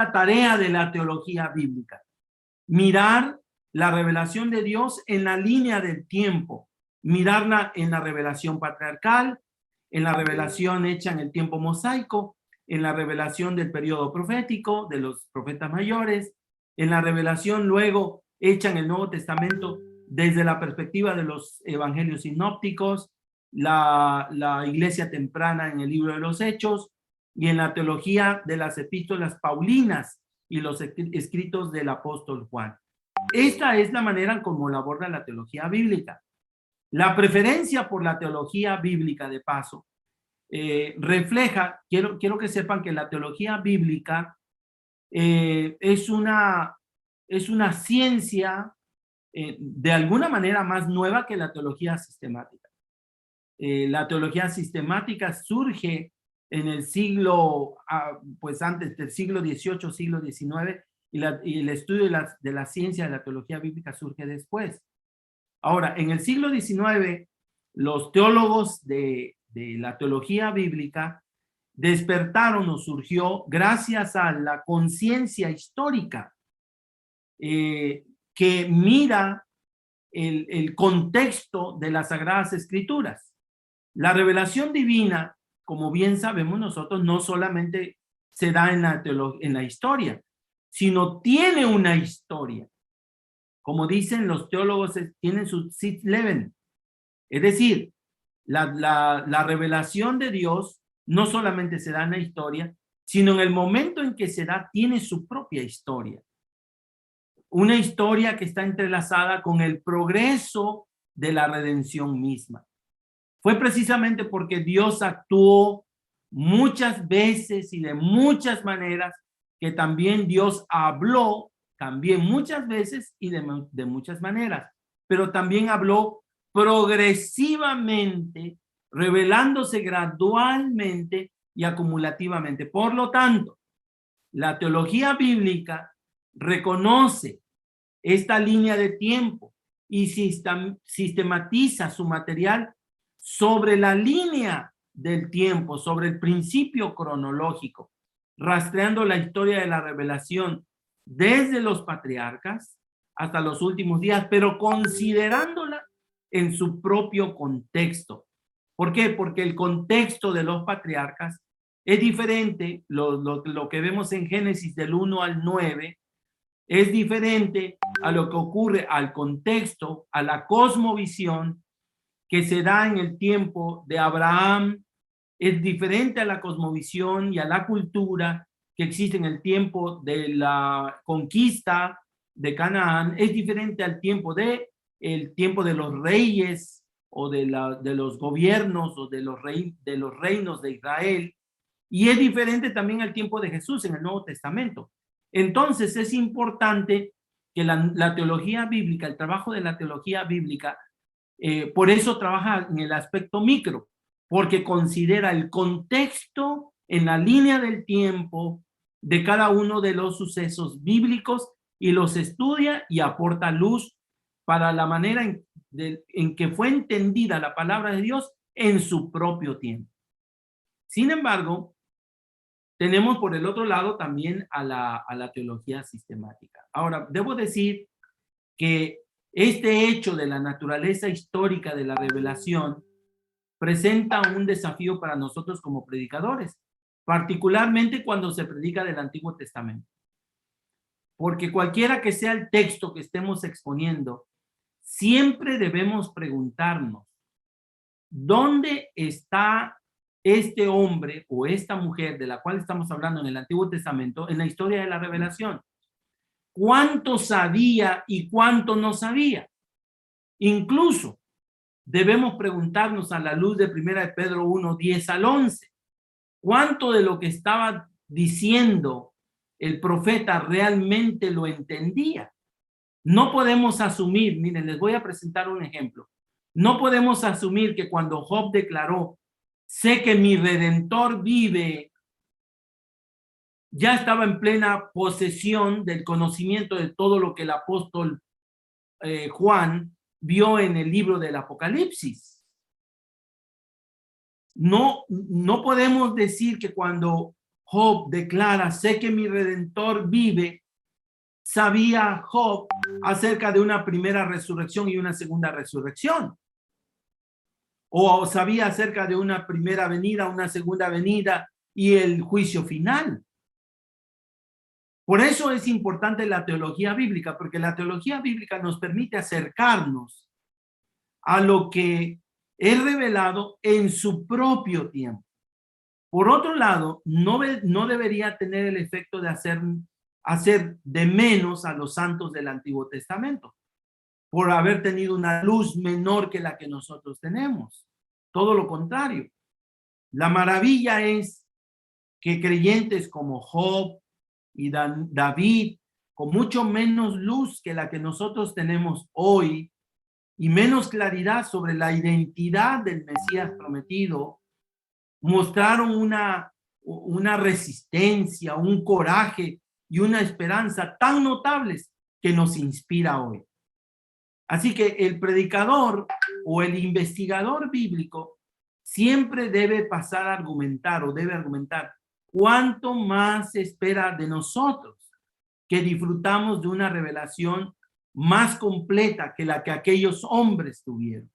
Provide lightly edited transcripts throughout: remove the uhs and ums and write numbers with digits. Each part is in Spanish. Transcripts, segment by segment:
la tarea de la teología bíblica. Mirar la revelación de Dios en la línea del tiempo, mirarla en la revelación patriarcal, en la revelación hecha en el tiempo mosaico, en la revelación del periodo profético, de los profetas mayores, en la revelación luego hecha en el Nuevo Testamento desde la perspectiva de los evangelios sinópticos, la iglesia temprana en el libro de los Hechos, y en la teología de las epístolas paulinas y los escritos del apóstol Juan. Esta es la manera como la aborda la teología bíblica. La preferencia por la teología bíblica, de paso, refleja, quiero que sepan que la teología bíblica es una ciencia de alguna manera más nueva que la teología sistemática. La teología sistemática surge en el siglo, pues antes del siglo XVIII, siglo XIX, y el estudio de la ciencia de la teología bíblica surge después. Ahora, en el siglo XIX, los teólogos de la teología bíblica despertaron o surgió gracias a la conciencia histórica que mira el contexto de las Sagradas Escrituras. La revelación divina, como bien sabemos nosotros, no solamente se da en la historia, sino tiene una historia. Como dicen los teólogos, tienen su Zeitleben. Es decir, la revelación de Dios no solamente se da en la historia, sino en el momento en que se da, tiene su propia historia. Una historia que está entrelazada con el progreso de la redención misma. Fue precisamente porque Dios actuó muchas veces y de muchas maneras que también Dios habló también muchas veces y de muchas maneras, pero también habló progresivamente, revelándose gradualmente y acumulativamente. Por lo tanto, la teología bíblica reconoce esta línea de tiempo y sistematiza su material sobre la línea del tiempo, sobre el principio cronológico, rastreando la historia de la revelación desde los patriarcas hasta los últimos días, pero considerándola en su propio contexto. ¿Por qué? Porque el contexto de los patriarcas es diferente, lo que vemos en Génesis del 1 al 9, es diferente a lo que ocurre al contexto, a la cosmovisión que se da en el tiempo de Abraham, es diferente a la cosmovisión y a la cultura que existe en el tiempo de la conquista de Canaán, es diferente al tiempo de los reyes o de los gobiernos o de los reinos de Israel, y es diferente también al tiempo de Jesús en el Nuevo Testamento. Entonces es importante que la teología bíblica, el trabajo de la teología bíblica, por eso trabaja en el aspecto micro, porque considera el contexto en la línea del tiempo de cada uno de los sucesos bíblicos y los estudia y aporta luz para la manera en que fue entendida la palabra de Dios en su propio tiempo. Sin embargo, tenemos por el otro lado también a la teología sistemática. Ahora, debo decir que este hecho de la naturaleza histórica de la revelación presenta un desafío para nosotros como predicadores, particularmente cuando se predica del Antiguo Testamento. Porque cualquiera que sea el texto que estemos exponiendo, siempre debemos preguntarnos, ¿dónde está este hombre o esta mujer de la cual estamos hablando en el Antiguo Testamento en la historia de la revelación? ¿Cuánto sabía y cuánto no sabía? Incluso debemos preguntarnos a la luz de 1 Pedro 1, 10 al 11, ¿cuánto de lo que estaba diciendo el profeta realmente lo entendía? No podemos asumir, miren, les voy a presentar un ejemplo. No podemos asumir que cuando Job declaró, sé que mi Redentor vive, ya estaba en plena posesión del conocimiento de todo lo que el apóstol Juan vio en el libro del Apocalipsis. No podemos decir que cuando Job declara, sé que mi Redentor vive, sabía Job acerca de una primera resurrección y una segunda resurrección. O sabía acerca de una primera venida, una segunda venida y el juicio final. Por eso es importante la teología bíblica, porque la teología bíblica nos permite acercarnos a lo que es revelado en su propio tiempo. Por otro lado, no debería tener el efecto de hacer de menos a los santos del Antiguo Testamento, por haber tenido una luz menor que la que nosotros tenemos. Todo lo contrario. La maravilla es que creyentes como Job y David, con mucho menos luz que la que nosotros tenemos hoy y menos claridad sobre la identidad del Mesías prometido, mostraron una resistencia, un coraje y una esperanza tan notables que nos inspira hoy. Así que el predicador o el investigador bíblico siempre debe pasar a argumentar o debe argumentar cuánto más se espera de nosotros que disfrutamos de una revelación más completa que la que aquellos hombres tuvieron.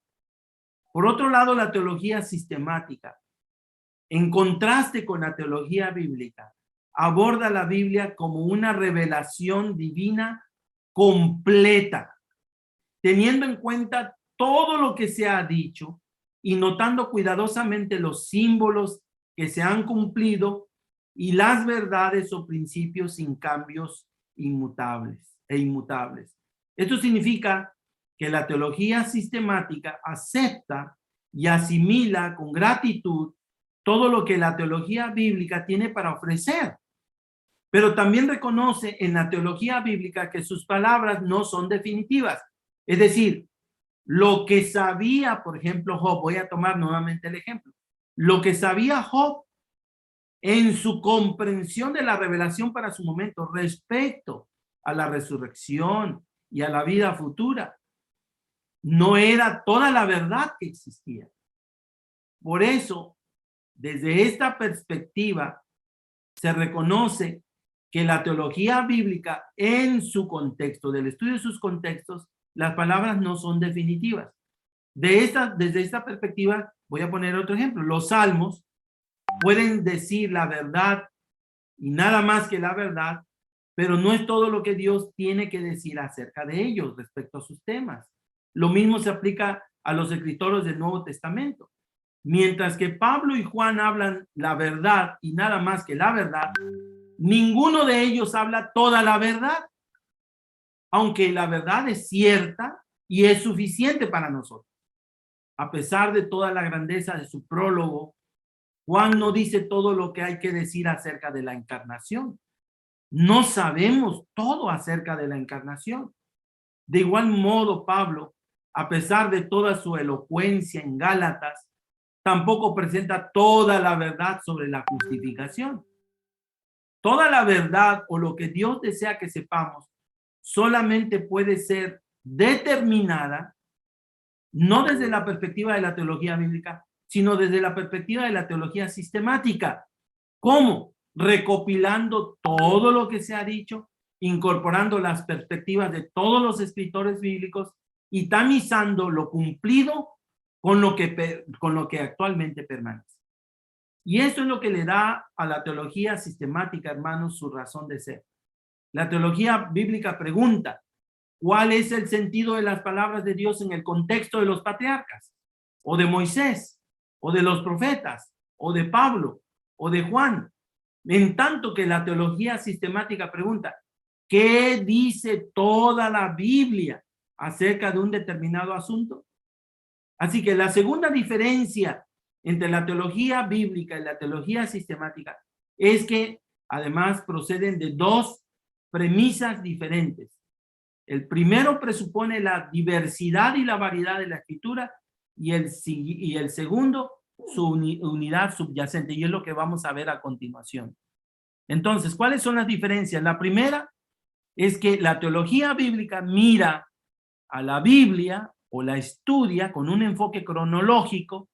Por otro lado, la teología sistemática, en contraste con la teología bíblica, aborda la Biblia como una revelación divina completa, teniendo en cuenta todo lo que se ha dicho y notando cuidadosamente los símbolos que se han cumplido y las verdades o principios sin cambios inmutables. Esto significa que la teología sistemática acepta y asimila con gratitud todo lo que la teología bíblica tiene para ofrecer, pero también reconoce en la teología bíblica que sus palabras no son definitivas. Es decir, lo que sabía, por ejemplo, Job, voy a tomar nuevamente el ejemplo, lo que sabía Job en su comprensión de la revelación para su momento respecto a la resurrección y a la vida futura, no era toda la verdad que existía. Por eso, desde esta perspectiva, se reconoce que la teología bíblica en su contexto, del estudio de sus contextos, las palabras no son definitivas. Desde esta perspectiva, voy a poner otro ejemplo. Los salmos pueden decir la verdad y nada más que la verdad, pero no es todo lo que Dios tiene que decir acerca de ellos respecto a sus temas. Lo mismo se aplica a los escritores del Nuevo Testamento. Mientras que Pablo y Juan hablan la verdad y nada más que la verdad, ninguno de ellos habla toda la verdad, aunque la verdad es cierta y es suficiente para nosotros. A pesar de toda la grandeza de su prólogo, Juan no dice todo lo que hay que decir acerca de la encarnación. No sabemos todo acerca de la encarnación. De igual modo, Pablo, a pesar de toda su elocuencia en Gálatas, tampoco presenta toda la verdad sobre la justificación. Toda la verdad o lo que Dios desea que sepamos solamente puede ser determinada no desde la perspectiva de la teología bíblica, sino desde la perspectiva de la teología sistemática. ¿Cómo? Recopilando todo lo que se ha dicho, incorporando las perspectivas de todos los escritores bíblicos y tamizando lo cumplido con lo que actualmente permanece. Y eso es lo que le da a la teología sistemática, hermanos, su razón de ser. La teología bíblica pregunta, ¿cuál es el sentido de las palabras de Dios en el contexto de los patriarcas? ¿O de Moisés? ¿O de los profetas? ¿O de Pablo? ¿O de Juan? En tanto que la teología sistemática pregunta, ¿qué dice toda la Biblia acerca de un determinado asunto? Así que la segunda diferencia entre la teología bíblica y la teología sistemática es que además proceden de dos premisas diferentes. El primero presupone la diversidad y la variedad de la escritura y el segundo su unidad subyacente, y es lo que vamos a ver a continuación. Entonces, ¿cuáles son las diferencias? La primera es que la teología bíblica mira a la Biblia o la estudia con un enfoque cronológico,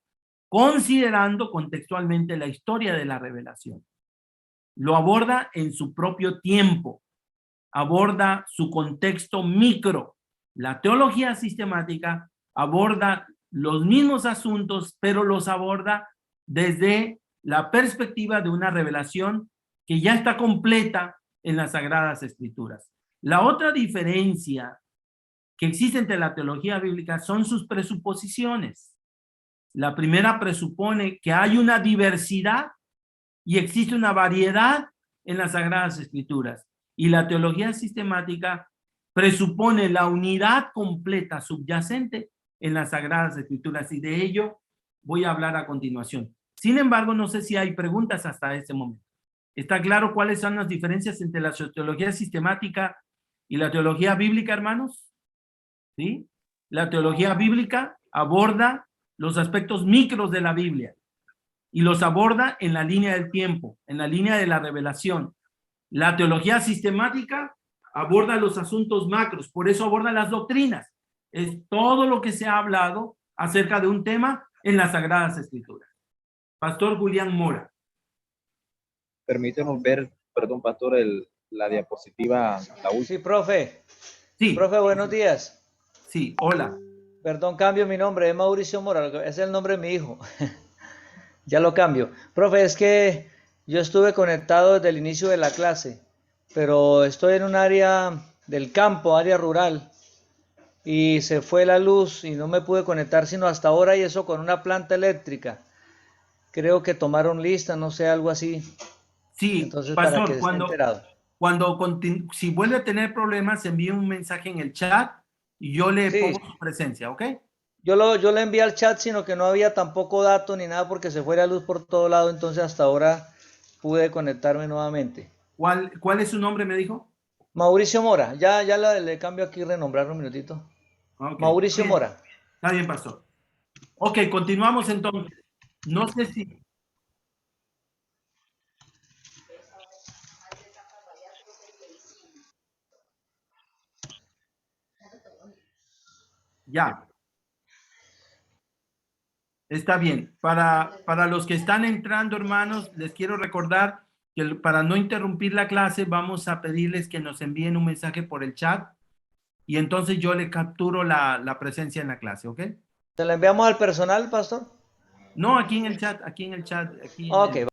considerando contextualmente la historia de la revelación. lo aborda en su propio tiempo, aborda su contexto micro. La teología sistemática aborda los mismos asuntos, pero los aborda desde la perspectiva de una revelación que ya está completa en las Sagradas Escrituras. La otra diferencia que existe entre la teología bíblica son sus presuposiciones. La primera presupone que hay una diversidad y existe una variedad en las Sagradas Escrituras. Y la teología sistemática presupone la unidad completa subyacente en las Sagradas Escrituras, y de ello voy a hablar a continuación. Sin embargo, no sé si hay preguntas hasta este momento. ¿Está claro cuáles son las diferencias entre la teología sistemática y la teología bíblica, hermanos? ¿Sí? La teología bíblica aborda los aspectos micros de la Biblia y los aborda en la línea del tiempo, en la línea de la revelación. La teología sistemática aborda los asuntos macros, por eso aborda las doctrinas. Es todo lo que se ha hablado acerca de un tema en las Sagradas Escrituras. Pastor Julián Mora. Permítanos ver, perdón, pastor, la diapositiva, la última. Sí, profe. Sí. Profe, buenos días. Sí, hola. Perdón, cambio mi nombre, es Mauricio Mora, es el nombre de mi hijo. Ya lo cambio. Profe, es que yo estuve conectado desde el inicio de la clase, pero estoy en un área del campo, área rural, y se fue la luz y no me pude conectar sino hasta ahora, y eso con una planta eléctrica. Creo que tomaron lista, no sé, algo así. Sí, Entonces, para que pastor, esté enterado. si vuelve a tener problemas, envíe un mensaje en el chat y yo le Sí, pongo su presencia, ¿ok? yo le envié al chat, sino que no había tampoco datos ni nada porque se fue la luz por todo lado, entonces hasta ahora pude conectarme nuevamente. ¿Cuál es su nombre, me dijo? Mauricio Mora, ya le cambio aquí, renombrarlo un minutito. Ok, Mauricio Mora. está bien, pastor. Ok, continuamos entonces. No sé si... Ya, está bien. Para los que están entrando, hermanos, les quiero recordar que para no interrumpir la clase, vamos a pedirles que nos envíen un mensaje por el chat y entonces yo le capturo la presencia en la clase, ¿ok? ¿Se lo enviamos al personal, pastor? No, aquí en el chat, aquí en Ok. el...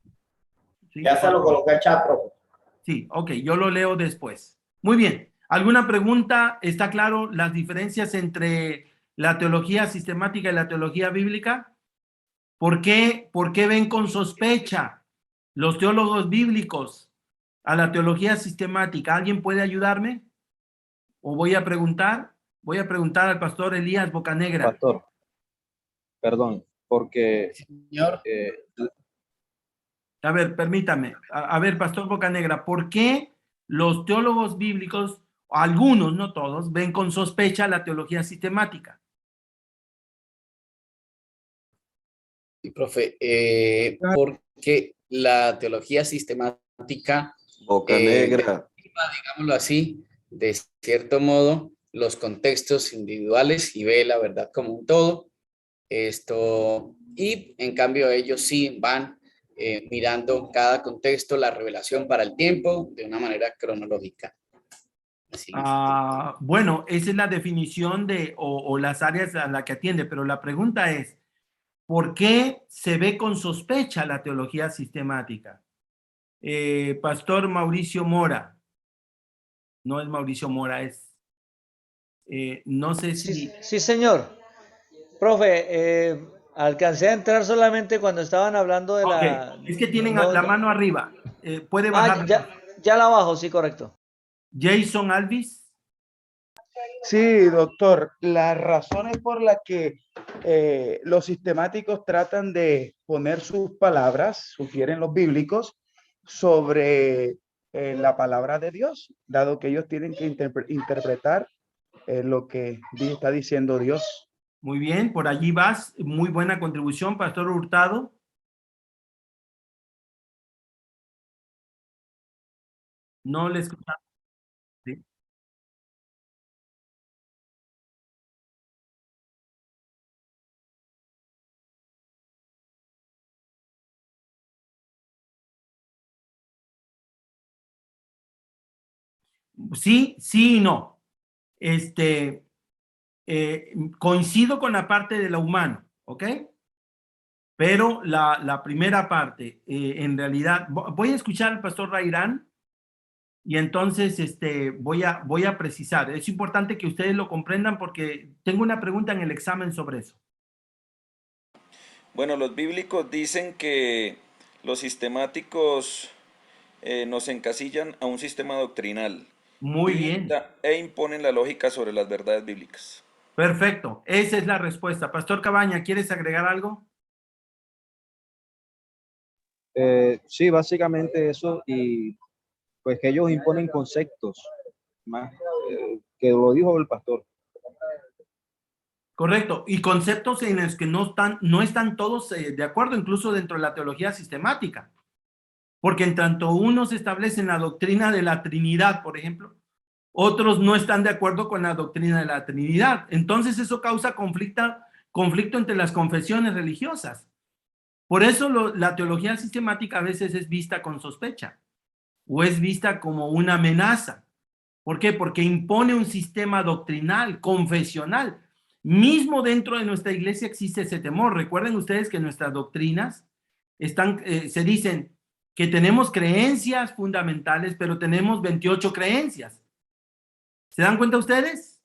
¿sí? Ya se lo coloqué al chat, profe. Sí, ok, yo lo leo después. Muy bien. ¿Alguna pregunta? ¿Está claro las diferencias entre la teología sistemática y la teología bíblica? Por qué ven con sospecha los teólogos bíblicos a la teología sistemática? ¿Alguien puede ayudarme? ¿O voy a preguntar? Voy a preguntar al pastor Elías Bocanegra. Pastor, perdón, porque Señor. A ver, permítame. A ver, pastor Bocanegra, ¿por qué los teólogos bíblicos, algunos, no todos, ven con sospecha la teología sistemática? Sí, profe, porque la teología sistemática, Bocanegra. digámoslo así, de cierto modo, los contextos individuales y ve la verdad como un todo. Y en cambio ellos sí van mirando cada contexto, la revelación para el tiempo de una manera cronológica. Así. Bueno, esa es la definición o las áreas a las que atiende, pero la pregunta es, ¿por qué se ve con sospecha la teología sistemática? Pastor Mauricio Mora, no es Mauricio Mora, no sé si... Sí, señor. Profe, alcancé a entrar solamente cuando estaban hablendo de Ok, la... es que tienen no, la mano arriba. Puede ah, bajar. ya la bajo, sí, correcto. Jason Alvis. Sí, doctor, las razones por las que los sistemáticos tratan de poner sus palabras, sugieren los bíblicos, sobre la palabra de Dios, dado que ellos tienen que interpretar lo que está diciendo Dios. Muy bien, por allí vas. Muy buena contribución, Pastor Hurtado. No le escuchamos. ¿Sí? Sí, sí y no. Coincido con la parte de lo humano, ¿ok? Pero la primera parte, en realidad, voy a escuchar al pastor Rairán y entonces voy a precisar. Es importante que ustedes lo comprendan porque tengo una pregunta en el examen sobre eso. Bueno, los bíblicos dicen que los sistemáticos nos encasillan a un sistema doctrinal Muy bien, e imponen la lógica sobre las verdades bíblicas. perfecto. Esa es la respuesta. Pastor Cabaña, ¿quieres agregar algo? Sí, básicamente eso, y pues que ellos imponen conceptos, más que lo dijo el pastor. Correcto. Y conceptos en los que no están todos de acuerdo, incluso dentro de la teología sistemática. Porque en tanto unos establecen la doctrina de la Trinidad, por ejemplo, otros no están de acuerdo con la doctrina de la Trinidad. Entonces eso causa conflicto entre las confesiones religiosas. Por eso la teología sistemática a veces es vista con sospecha o es vista como una amenaza. ¿Por qué? Porque impone un sistema doctrinal, confesional. Mismo dentro de nuestra iglesia existe ese temor. Recuerden ustedes que nuestras doctrinas se dicen que tenemos creencias fundamentales, pero tenemos 28 creencias. ¿Se dan cuenta ustedes?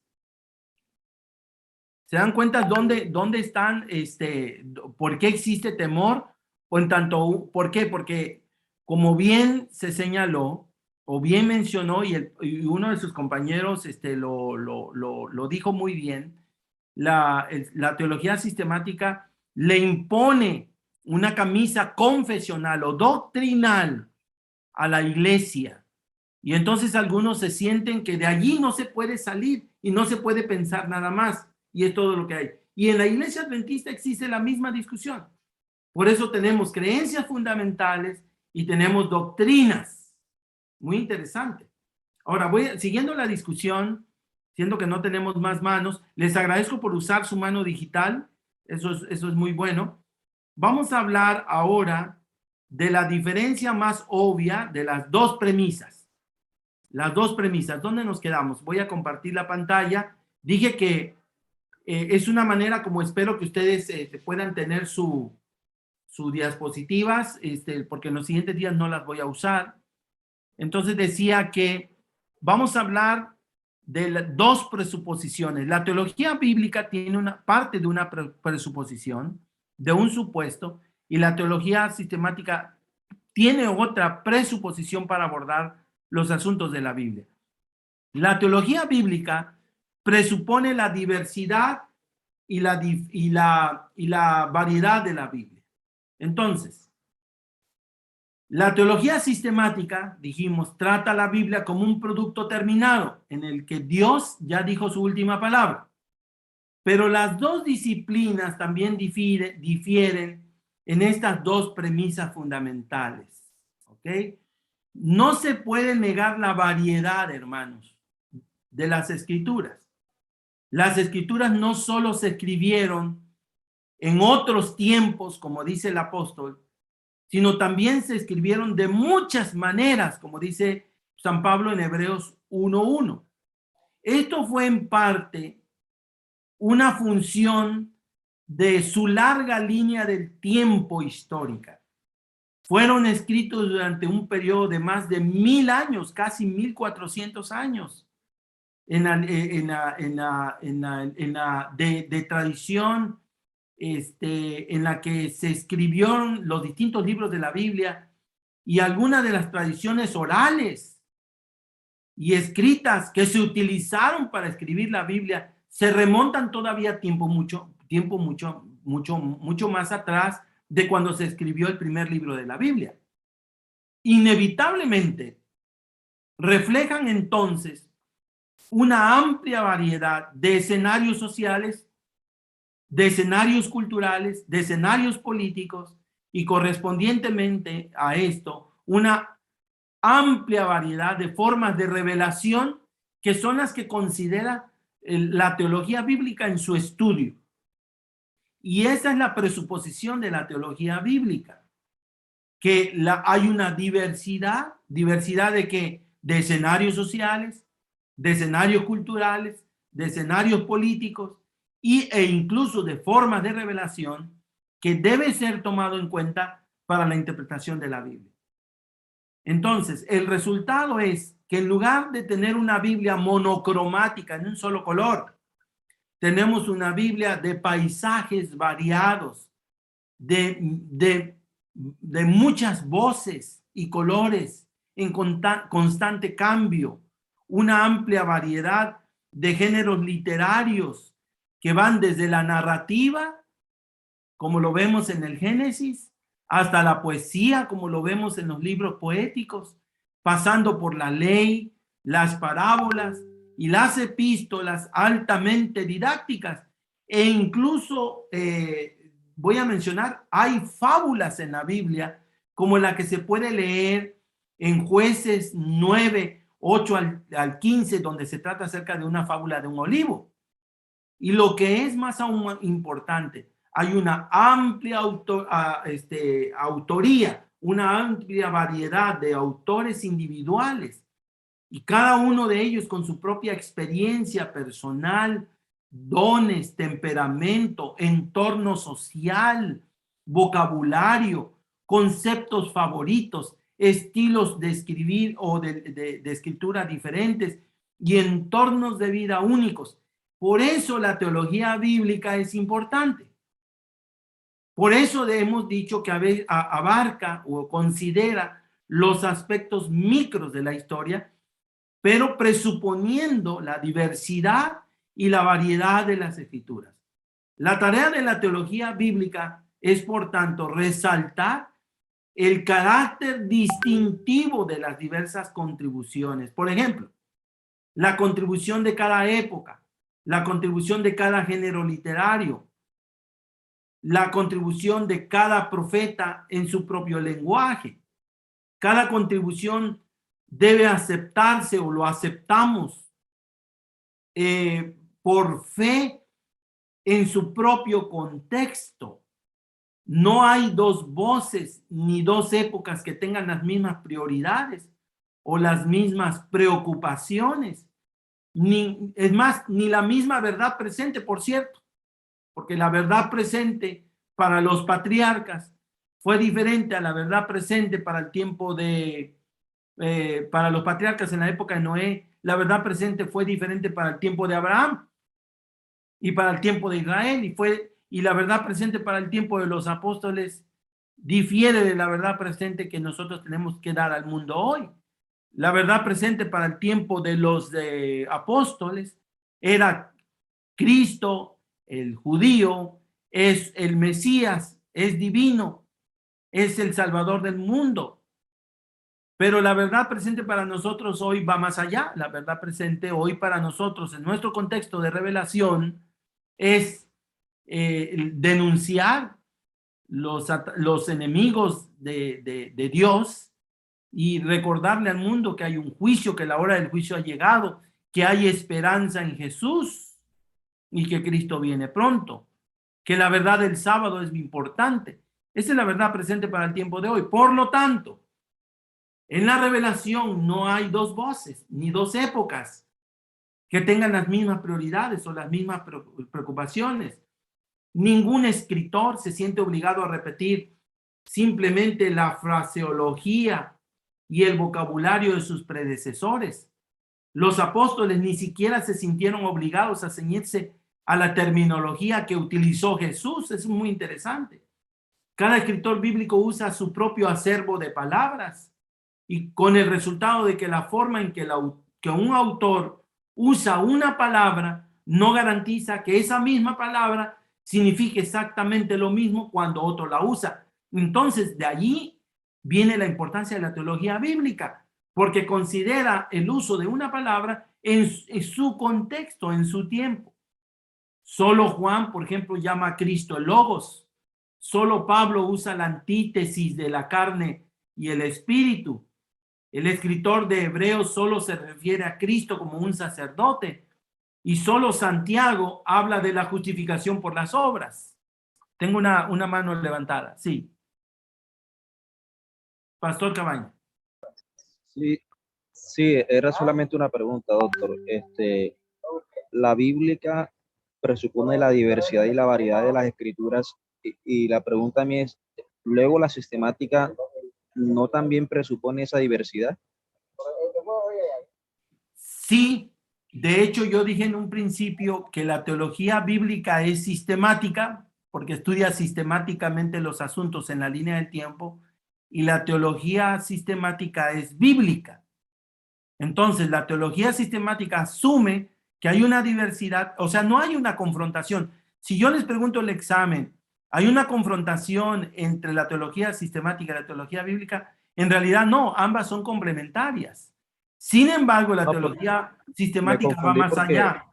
¿Se dan cuenta dónde están, por qué existe temor? O en tanto, ¿por qué? Porque como bien se señaló, o bien mencionó, y uno de sus compañeros lo dijo muy bien, la teología sistemática le impone una camisa confesional o doctrinal a la iglesia. Y entonces algunos se sienten que de allí no se puede salir y no se puede pensar nada más. Y es todo lo que hay. Y en la iglesia adventista existe la misma discusión. Por eso tenemos creencias fundamentales y tenemos doctrinas. Muy interesante. Ahora, siguiendo la discusión, siendo que no tenemos más manos, les agradezco por usar su mano digital. Eso es muy bueno. Vamos a hablar ahora de la diferencia más obvia de las dos premisas. Las dos premisas. ¿Dónde nos quedamos? Voy a compartir la pantalla. Dije que es una manera como espero que ustedes puedan tener sus diapositivas, porque en los siguientes días no las voy a usar. Entonces decía que vamos a hablar de dos presuposiciones. La teología bíblica tiene una parte de una presuposición, de un supuesto, y la teología sistemática tiene otra presuposición para abordar los asuntos de la Biblia. La teología bíblica presupone la diversidad y la variedad de la Biblia. Entonces, la teología sistemática, dijimos, trata la Biblia como un producto terminado en el que Dios ya dijo su última palabra. Pero las dos disciplinas también difieren en estas dos premisas fundamentales. ¿Ok? No se puede negar la variedad, hermanos, de las escrituras. Las escrituras no solo se escribieron en otros tiempos, como dice el apóstol, sino también se escribieron de muchas maneras, como dice San Pablo en Hebreos 1:1. Esto fue en parte una función de su larga línea del tiempo histórica. Fueron escritos durante un periodo de más de 1000 años, casi 1400 años, de tradición en la que se escribieron los distintos libros de la Biblia y algunas de las tradiciones orales y escritas que se utilizaron para escribir la Biblia se remontan todavía mucho más atrás de cuando se escribió el primer libro de la Biblia. Inevitablemente reflejan entonces una amplia variedad de escenarios sociales, de escenarios culturales, de escenarios políticos y correspondientemente a esto una amplia variedad de formas de revelación que son las que considera la teología bíblica en su estudio. Y esa es la presuposición de la teología bíblica, que hay una diversidad de que de escenarios sociales, de escenarios culturales, de escenarios políticos e incluso de formas de revelación que debe ser tomado en cuenta para la interpretación de la Biblia. Entonces, el resultado es que en lugar de tener una Biblia monocromática en un solo color, tenemos una Biblia de paisajes variados, de muchas voces y colores en constante cambio, una amplia variedad de géneros literarios que van desde la narrativa, como lo vemos en el Génesis, hasta la poesía, como lo vemos en los libros poéticos, pasando por la ley, las parábolas y las epístolas altamente didácticas, e incluso voy a mencionar, hay fábulas en la Biblia, como la que se puede leer en Jueces 9, 8 al 15, donde se trata acerca de una fábula de un olivo. Y lo que es más aún importante, hay una amplia autoría, una amplia variedad de autores individuales, y cada uno de ellos con su propia experiencia personal, dones, temperamento, entorno social, vocabulario, conceptos favoritos, estilos de escribir o de escritura diferentes y entornos de vida únicos. Por eso la teología bíblica es importante. Por eso hemos dicho que abarca o considera los aspectos micros de la historia, pero presuponiendo la diversidad y la variedad de las escrituras. La tarea de la teología bíblica es, por tanto, resaltar el carácter distintivo de las diversas contribuciones. Por ejemplo, la contribución de cada época, la contribución de cada género literario, la contribución de cada profeta en su propio lenguaje. Cada contribución debe aceptarse o lo aceptamos por fe en su propio contexto. No hay dos voces ni dos épocas que tengan las mismas prioridades o las mismas preocupaciones. Es más, ni la misma verdad presente, por cierto, porque la verdad presente para los patriarcas fue diferente a la verdad presente para el tiempo para los patriarcas en la época de Noé. La verdad presente fue diferente para el tiempo de Abraham y para el tiempo de Israel, y la verdad presente para el tiempo de los apóstoles difiere de la verdad presente que nosotros tenemos que dar al mundo hoy. La verdad presente para el tiempo de los apóstoles era Cristo, el judío, es el Mesías, es divino, es el Salvador del mundo. Pero la verdad presente para nosotros hoy va más allá. La verdad presente hoy para nosotros, en nuestro contexto de revelación, es denunciar los enemigos de Dios y recordarle al mundo que hay un juicio, que la hora del juicio ha llegado, que hay esperanza en Jesús y que Cristo viene pronto, que la verdad del sábado es muy importante. Esa es la verdad presente para el tiempo de hoy. Por lo tanto, en la revelación no hay dos voces ni dos épocas que tengan las mismas prioridades o las mismas preocupaciones. Ningún escritor se siente obligado a repetir simplemente la fraseología y el vocabulario de sus predecesores. Los apóstoles ni siquiera se sintieron obligados a ceñirse a la terminología que utilizó Jesús. Es muy interesante. Cada escritor bíblico usa su propio acervo de palabras, y con el resultado de que la forma en que un autor usa una palabra no garantiza que esa misma palabra signifique exactamente lo mismo cuando otro la usa. Entonces, de allí viene la importancia de la teología bíblica, porque considera el uso de una palabra en su contexto, en su tiempo. Solo Juan, por ejemplo, llama a Cristo el Logos. Solo Pablo usa la antítesis de la carne y el espíritu. El escritor de Hebreos solo se refiere a Cristo como un sacerdote, y solo Santiago habla de la justificación por las obras. Tengo una mano levantada. Sí. Pastor Cabaña. Sí, Sí, era solamente una pregunta, doctor. La bíblica presupone la diversidad y la variedad de las escrituras y la pregunta mía es, luego la sistemática no también presupone esa diversidad. Sí, de hecho yo dije en un principio que la teología bíblica es sistemática, porque estudia sistemáticamente los asuntos en la línea del tiempo, y la teología sistemática es bíblica. Entonces, la teología sistemática asume que hay una diversidad, o sea, no hay una confrontación. Si yo les pregunto el examen, ¿hay una confrontación entre la teología sistemática y la teología bíblica? En realidad no, ambas son complementarias. Sin embargo, la No, porque teología me sistemática va confundí más porque allá.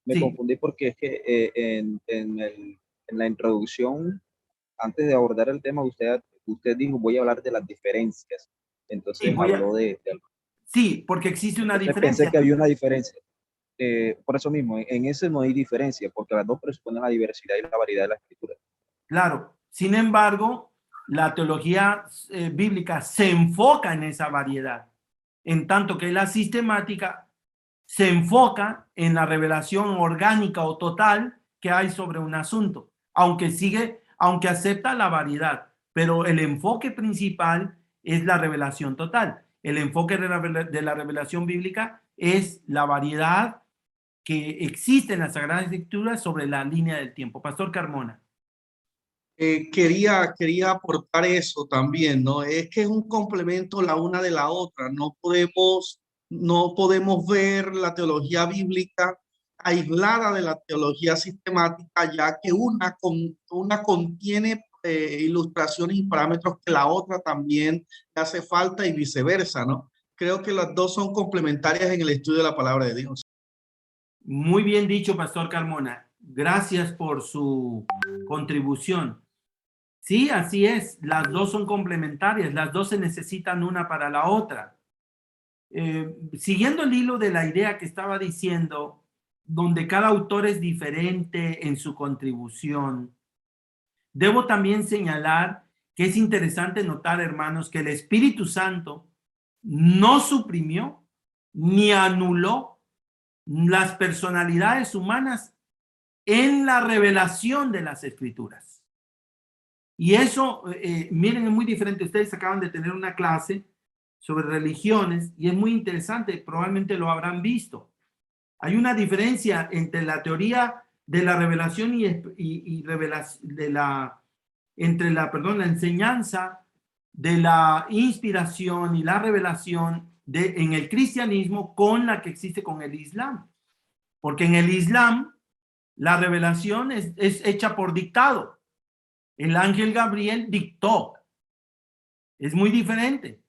Sí, es que en la introducción, antes de abordar el tema, usted dijo, voy a hablar de las diferencias. sí, Entonces habló sí, porque existe una entonces pensé diferencia. que había una diferencia. Por eso mismo, en ese no hay diferencia, porque las dos presuponen la diversidad y la variedad de la escritura. Claro, sin embargo, la teología bíblica se enfoca en esa variedad, en tanto que la sistemática se enfoca en la revelación orgánica o total que hay sobre un asunto, aunque acepta la variedad, pero el enfoque principal es la revelación total. El enfoque de la revelación bíblica es la variedad que existe en las Sagradas Escrituras sobre la línea del tiempo. Pastor Carmona. Quería aportar eso también, ¿no? Es que es un complemento la una de la otra. No podemos ver la teología bíblica aislada de la teología sistemática, ya que una contiene ilustraciones y parámetros que la otra también hace falta y viceversa, ¿no? Creo que las dos son complementarias en el estudio de la palabra de Dios. Muy bien dicho, Pastor Carmona. Gracias por su contribución. Sí, así es. Las dos son complementarias. Las dos se necesitan una para la otra. Siguiendo el hilo de la idea que estaba diciendo, donde cada autor es diferente en su contribución, debo también señalar que es interesante notar, hermanos, que el Espíritu Santo no suprimió ni anuló las personalidades humanas en la revelación de las Escrituras. Y eso, miren, es muy diferente. Ustedes acaban de tener una clase sobre religiones y es muy interesante, probablemente lo habrán visto. Hay una diferencia entre la teoría de la revelación la enseñanza de la inspiración y la revelación en el cristianismo con la que existe con el Islam. Porque en el Islam la revelación es hecha por dictado. El ángel Gabriel dictó. Es muy diferente.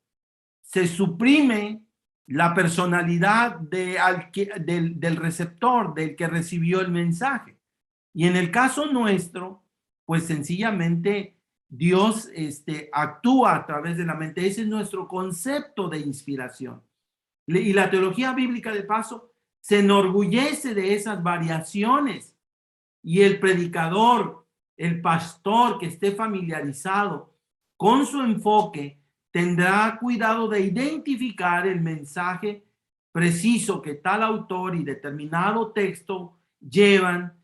Se suprime la personalidad del receptor, del que recibió el mensaje. Y en el caso nuestro, pues sencillamente Dios actúa a través de la mente. Ese es nuestro concepto de inspiración. Y la teología bíblica, de paso, se enorgullece de esas variaciones. Y el predicador, el pastor que esté familiarizado con su enfoque, tendrá cuidado de identificar el mensaje preciso que tal autor y determinado texto llevan.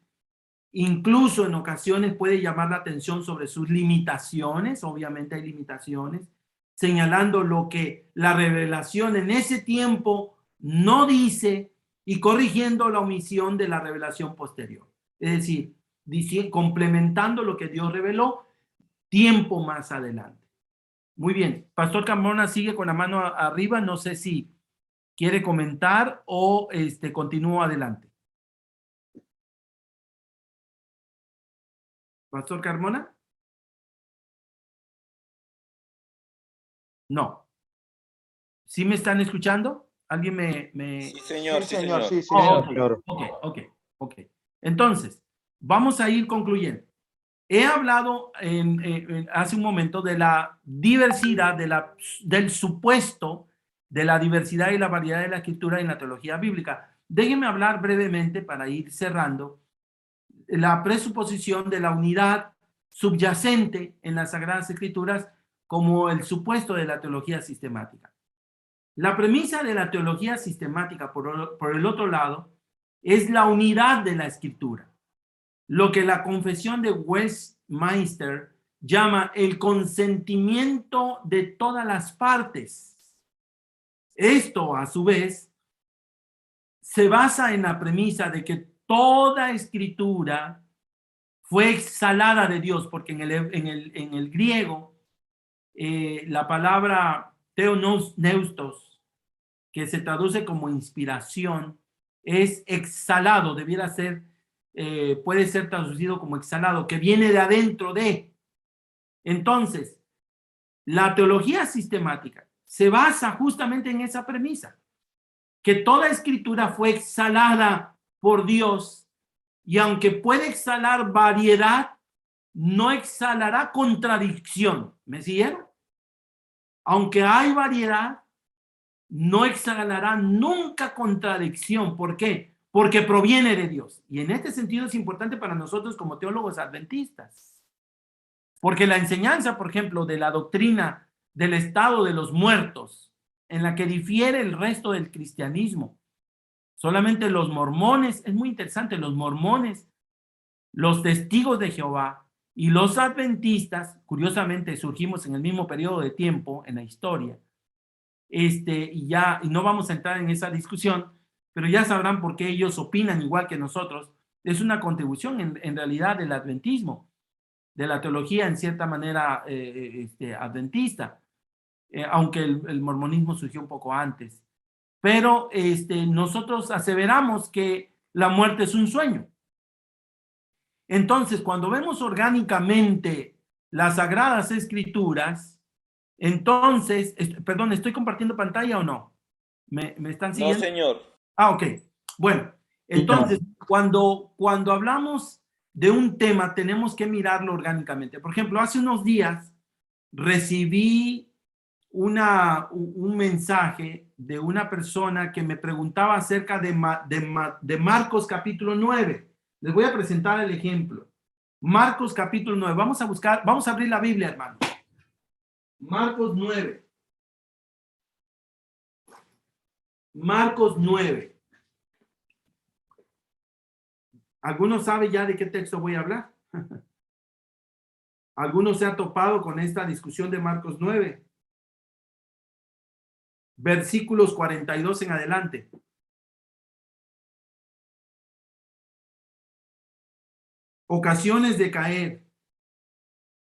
Incluso en ocasiones puede llamar la atención sobre sus limitaciones, obviamente hay limitaciones, señalando lo que la revelación en ese tiempo no dice y corrigiendo la omisión de la revelación posterior. Es decir, complementando lo que Dios reveló tiempo más adelante. Muy bien, Pastor Carmona sigue con la mano arriba, no sé si quiere comentar o continúo adelante. Pastor Carmona. No. ¿Sí me están escuchando? ¿Alguien me... Sí, señor, Sí, sí, señor, señor. sí, sí. Oh, Señor. ok. Entonces, vamos a ir concluyendo. He hablado hace un momento de la diversidad, del supuesto de la diversidad y la variedad de la escritura en la teología bíblica. Déjenme hablar brevemente para ir cerrando la presuposición de la unidad subyacente en las Sagradas Escrituras como el supuesto de la teología sistemática. La premisa de la teología sistemática, por el otro lado, es la unidad de la escritura, lo que la confesión de Westminster llama el consentimiento de todas las partes. Esto, a su vez, se basa en la premisa de que toda escritura fue exhalada de Dios, porque en el griego, la palabra theopneustos, que se traduce como inspiración, es exhalado, debiera ser, puede ser traducido como exhalado, que viene de adentro de. Entonces, la teología sistemática se basa justamente en esa premisa, que toda escritura fue exhalada por Dios, y aunque puede exhalar variedad, no exhalará contradicción. ¿Me siguieron? Aunque hay variedad, no exhalará nunca contradicción. ¿Por qué? Porque proviene de Dios. Y en este sentido es importante para nosotros como teólogos adventistas. Porque la enseñanza, por ejemplo, de la doctrina del estado de los muertos, en la que difiere el resto del cristianismo, solamente los mormones, es muy interesante, los mormones, los testigos de Jehová y los adventistas, curiosamente surgimos en el mismo periodo de tiempo en la historia, y no vamos a entrar en esa discusión, pero ya sabrán por qué ellos opinan igual que nosotros. Es una contribución en realidad del adventismo, de la teología en cierta manera adventista, aunque el mormonismo surgió un poco antes. Pero nosotros aseveramos que la muerte es un sueño. Entonces, cuando vemos orgánicamente las Sagradas Escrituras, entonces, perdón, ¿estoy compartiendo pantalla o no? ¿Me están siguiendo? No, señor. Ah, ok. Bueno, entonces, cuando hablamos de un tema, tenemos que mirarlo orgánicamente. Por ejemplo, hace unos días recibí un mensaje de una persona que me preguntaba acerca de Marcos capítulo 9. Les voy a presentar el ejemplo. Marcos capítulo 9. Vamos a abrir la Biblia, hermanos. Marcos 9. Marcos 9. ¿Alguno sabe ya de qué texto voy a hablar? ¿Alguno se ha topado con esta discusión de Marcos 9? Versículos 42 en adelante. Ocasiones de caer.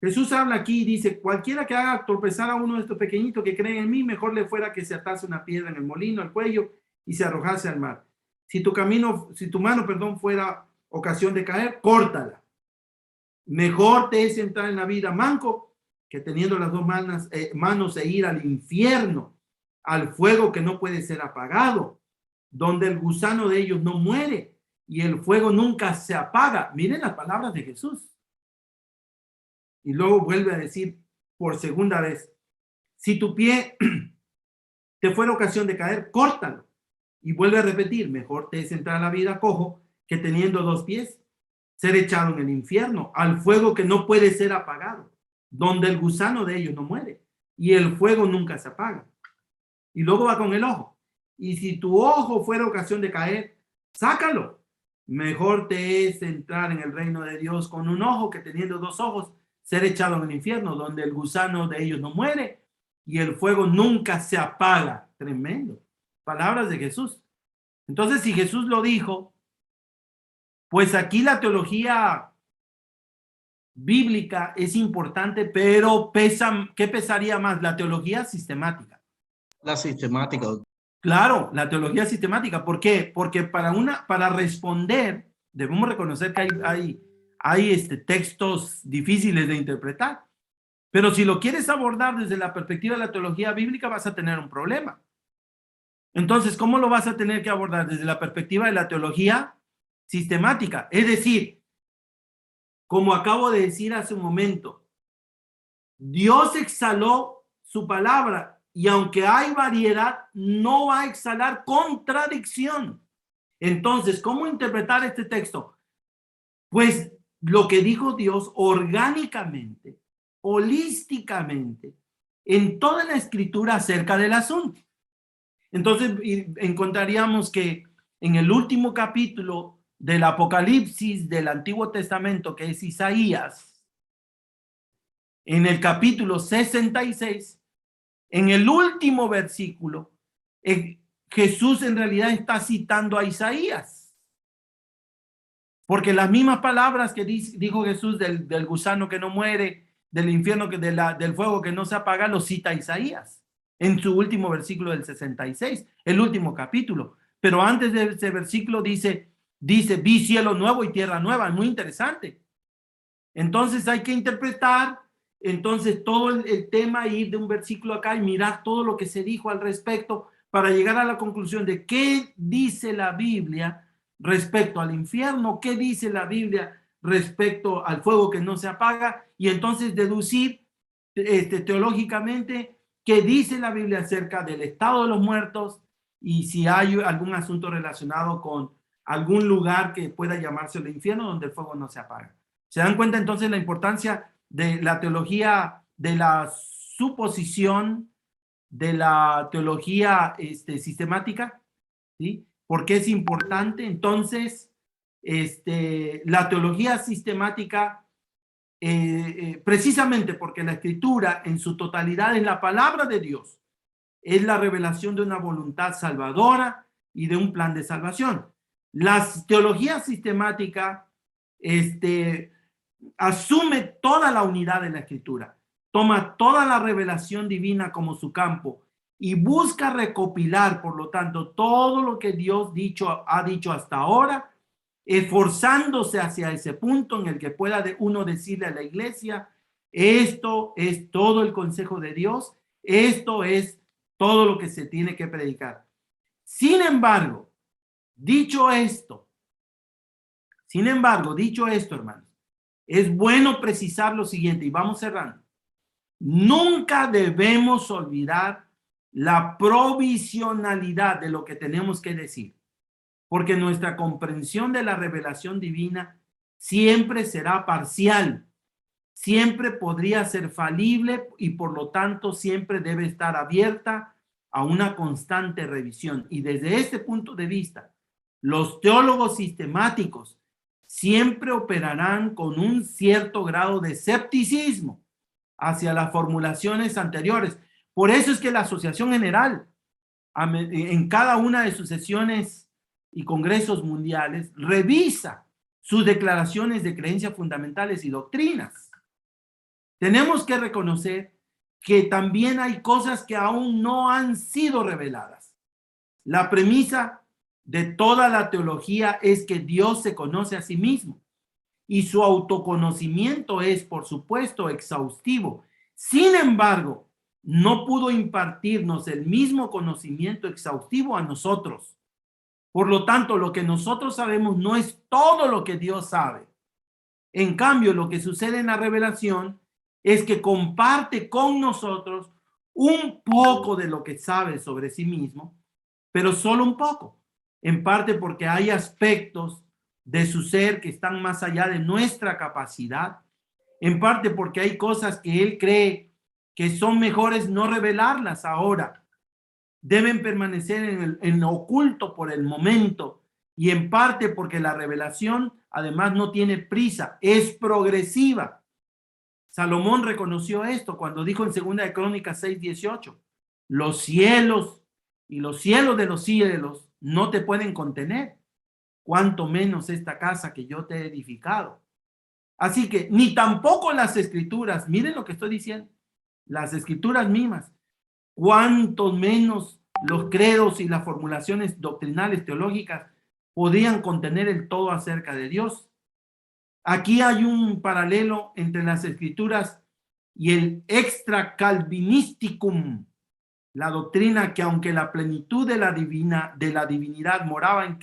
Jesús habla aquí y dice: cualquiera que haga tropezar a uno de estos pequeñitos que creen en mí, mejor le fuera que se atase una piedra en el molino, al cuello, y se arrojase al mar. Si tu mano, fuera ocasión de caer, córtala. Mejor te es entrar en la vida manco que teniendo las dos manos e ir al infierno, al fuego que no puede ser apagado, donde el gusano de ellos no muere y el fuego nunca se apaga. Miren las palabras de Jesús. Y luego vuelve a decir por segunda vez: si tu pie te fuera ocasión de caer, córtalo. Y vuelve a repetir: mejor te es entrar a la vida cojo que teniendo dos pies ser echado en el infierno, al fuego que no puede ser apagado, donde el gusano de ellos no muere y el fuego nunca se apaga. Y luego va con el ojo: y si tu ojo fuera ocasión de caer, sácalo. Mejor te es entrar en el reino de Dios con un ojo que teniendo dos ojos ser echado en el infierno, donde el gusano de ellos no muere y el fuego nunca se apaga. Tremendo. Palabras de Jesús. Entonces, si Jesús lo dijo, pues aquí la teología bíblica es importante, pero ¿qué pesaría más? La teología sistemática. La sistemática. Claro, la teología sistemática. ¿Por qué? Porque para responder, debemos reconocer que hay textos difíciles de interpretar. Pero si lo quieres abordar desde la perspectiva de la teología bíblica, vas a tener un problema. Entonces, ¿cómo lo vas a tener que abordar? Desde la perspectiva de la teología sistemática. Es decir, como acabo de decir hace un momento, Dios exhaló su palabra y aunque hay variedad, no va a exhalar contradicción. Entonces, ¿cómo interpretar este texto? Pues lo que dijo Dios orgánicamente, holísticamente, en toda la escritura acerca del asunto. Entonces encontraríamos que en el último capítulo del Apocalipsis del Antiguo Testamento, que es Isaías, en el capítulo 66, en el último versículo, Jesús en realidad está citando a Isaías. Porque las mismas palabras que dijo Jesús del gusano que no muere, del infierno, del fuego que no se apaga, lo cita Isaías en su último versículo del 66, el último capítulo. Pero antes de ese versículo dice, vi cielo nuevo y tierra nueva. Muy interesante. Entonces hay que interpretar todo el tema, ir de un versículo acá y mirar todo lo que se dijo al respecto para llegar a la conclusión de qué dice la Biblia respecto al infierno, qué dice la Biblia respecto al fuego que no se apaga, y entonces deducir teológicamente qué dice la Biblia acerca del estado de los muertos y si hay algún asunto relacionado con algún lugar que pueda llamarse el infierno donde el fuego no se apaga. ¿Se dan cuenta entonces la importancia de la teología, de la suposición, de la teología sistemática? ¿Sí? ¿Por qué es importante? Entonces, la teología sistemática, precisamente porque la Escritura en su totalidad es la palabra de Dios, es la revelación de una voluntad salvadora y de un plan de salvación. La teología sistemática asume toda la unidad de la Escritura, toma toda la revelación divina como su campo y busca recopilar, por lo tanto, todo lo que Dios ha dicho hasta ahora, esforzándose hacia ese punto en el que pueda uno decirle a la iglesia, esto es todo el consejo de Dios, esto es todo lo que se tiene que predicar. Sin embargo, dicho esto, hermanos, es bueno precisar lo siguiente, y vamos cerrando. Nunca debemos olvidar la provisionalidad de lo que tenemos que decir, porque nuestra comprensión de la revelación divina siempre será parcial, siempre podría ser falible y por lo tanto siempre debe estar abierta a una constante revisión. Y desde este punto de vista, los teólogos sistemáticos siempre operarán con un cierto grado de escepticismo hacia las formulaciones anteriores. Por eso es que la Asociación General, en cada una de sus sesiones y congresos mundiales, revisa sus declaraciones de creencias fundamentales y doctrinas. Tenemos que reconocer que también hay cosas que aún no han sido reveladas. La premisa de toda la teología es que Dios se conoce a sí mismo y su autoconocimiento es, por supuesto, exhaustivo. Sin embargo, no pudo impartirnos el mismo conocimiento exhaustivo a nosotros. Por lo tanto, lo que nosotros sabemos no es todo lo que Dios sabe. En cambio, lo que sucede en la revelación es que comparte con nosotros un poco de lo que sabe sobre sí mismo, pero solo un poco. En parte porque hay aspectos de su ser que están más allá de nuestra capacidad. En parte porque hay cosas que él cree que son mejores no revelarlas ahora. Deben permanecer en lo oculto por el momento. Y en parte porque la revelación además no tiene prisa, es progresiva. Salomón reconoció esto cuando dijo en 2 de Crónicas 6:18, los cielos y los cielos de los cielos no te pueden contener, cuanto menos esta casa que yo te he edificado. Así que ni tampoco las escrituras, miren lo que estoy diciendo, las escrituras mismas, cuanto menos los credos y las formulaciones doctrinales teológicas podían contener el todo acerca de Dios. Aquí hay un paralelo entre las escrituras y el extra calvinisticum, la doctrina que aunque la plenitud de la divinidad moraba en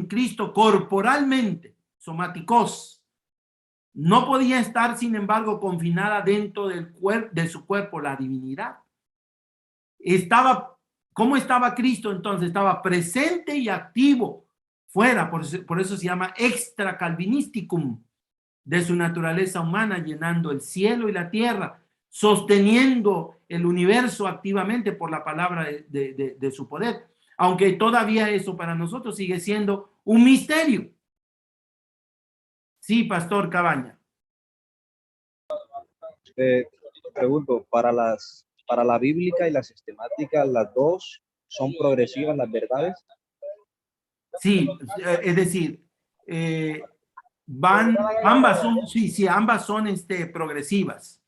Cristo corporalmente, somáticos, no podía estar, sin embargo, confinada dentro de su cuerpo, la divinidad. ¿Cómo estaba Cristo entonces? Estaba presente y activo fuera, por eso se llama extra calvinisticum, de su naturaleza humana, llenando el cielo y la tierra, sosteniendo el universo activamente por la palabra de su poder. Aunque todavía eso para nosotros sigue siendo un misterio. Sí, Pastor Cabaña. Pregunto, para la bíblica y la sistemática, ¿las dos son progresivas las verdades? Sí, es decir, ambas son, sí, ambas son progresivas.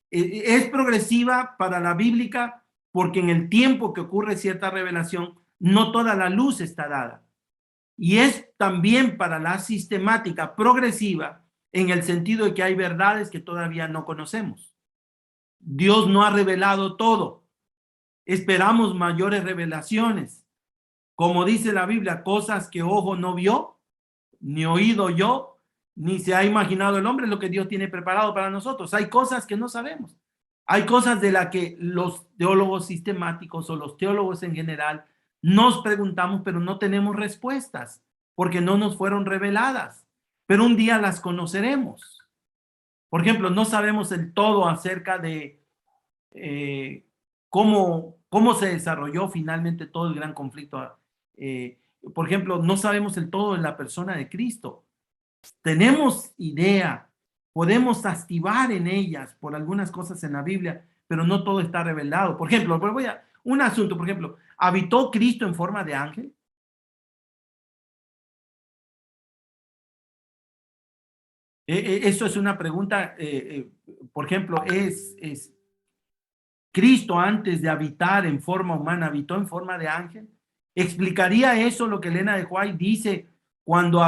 Es progresiva para la bíblica porque en el tiempo que ocurre cierta revelación, no toda la luz está dada. Y es también para la sistemática progresiva en el sentido de que hay verdades que todavía no conocemos. Dios no ha revelado todo. Esperamos mayores revelaciones. Como dice la Biblia, cosas que ojo no vio, ni oído yo, ni se ha imaginado el hombre lo que Dios tiene preparado para nosotros. Hay cosas que no sabemos. Hay cosas de las que los teólogos sistemáticos o los teólogos en general nos preguntamos, pero no tenemos respuestas porque no nos fueron reveladas. Pero un día las conoceremos. Por ejemplo, no sabemos el todo acerca de cómo se desarrolló finalmente todo el gran conflicto. Por ejemplo, no sabemos el todo de la persona de Cristo. Tenemos idea, podemos activar en ellas por algunas cosas en la Biblia, pero no todo está revelado. Por ejemplo, un asunto, por ejemplo, ¿habitó Cristo en forma de ángel? Eso es una pregunta, por ejemplo, ¿es Cristo antes de habitar en forma humana, habitó en forma de ángel? ¿Explicaría eso lo que Elena de White dice cuando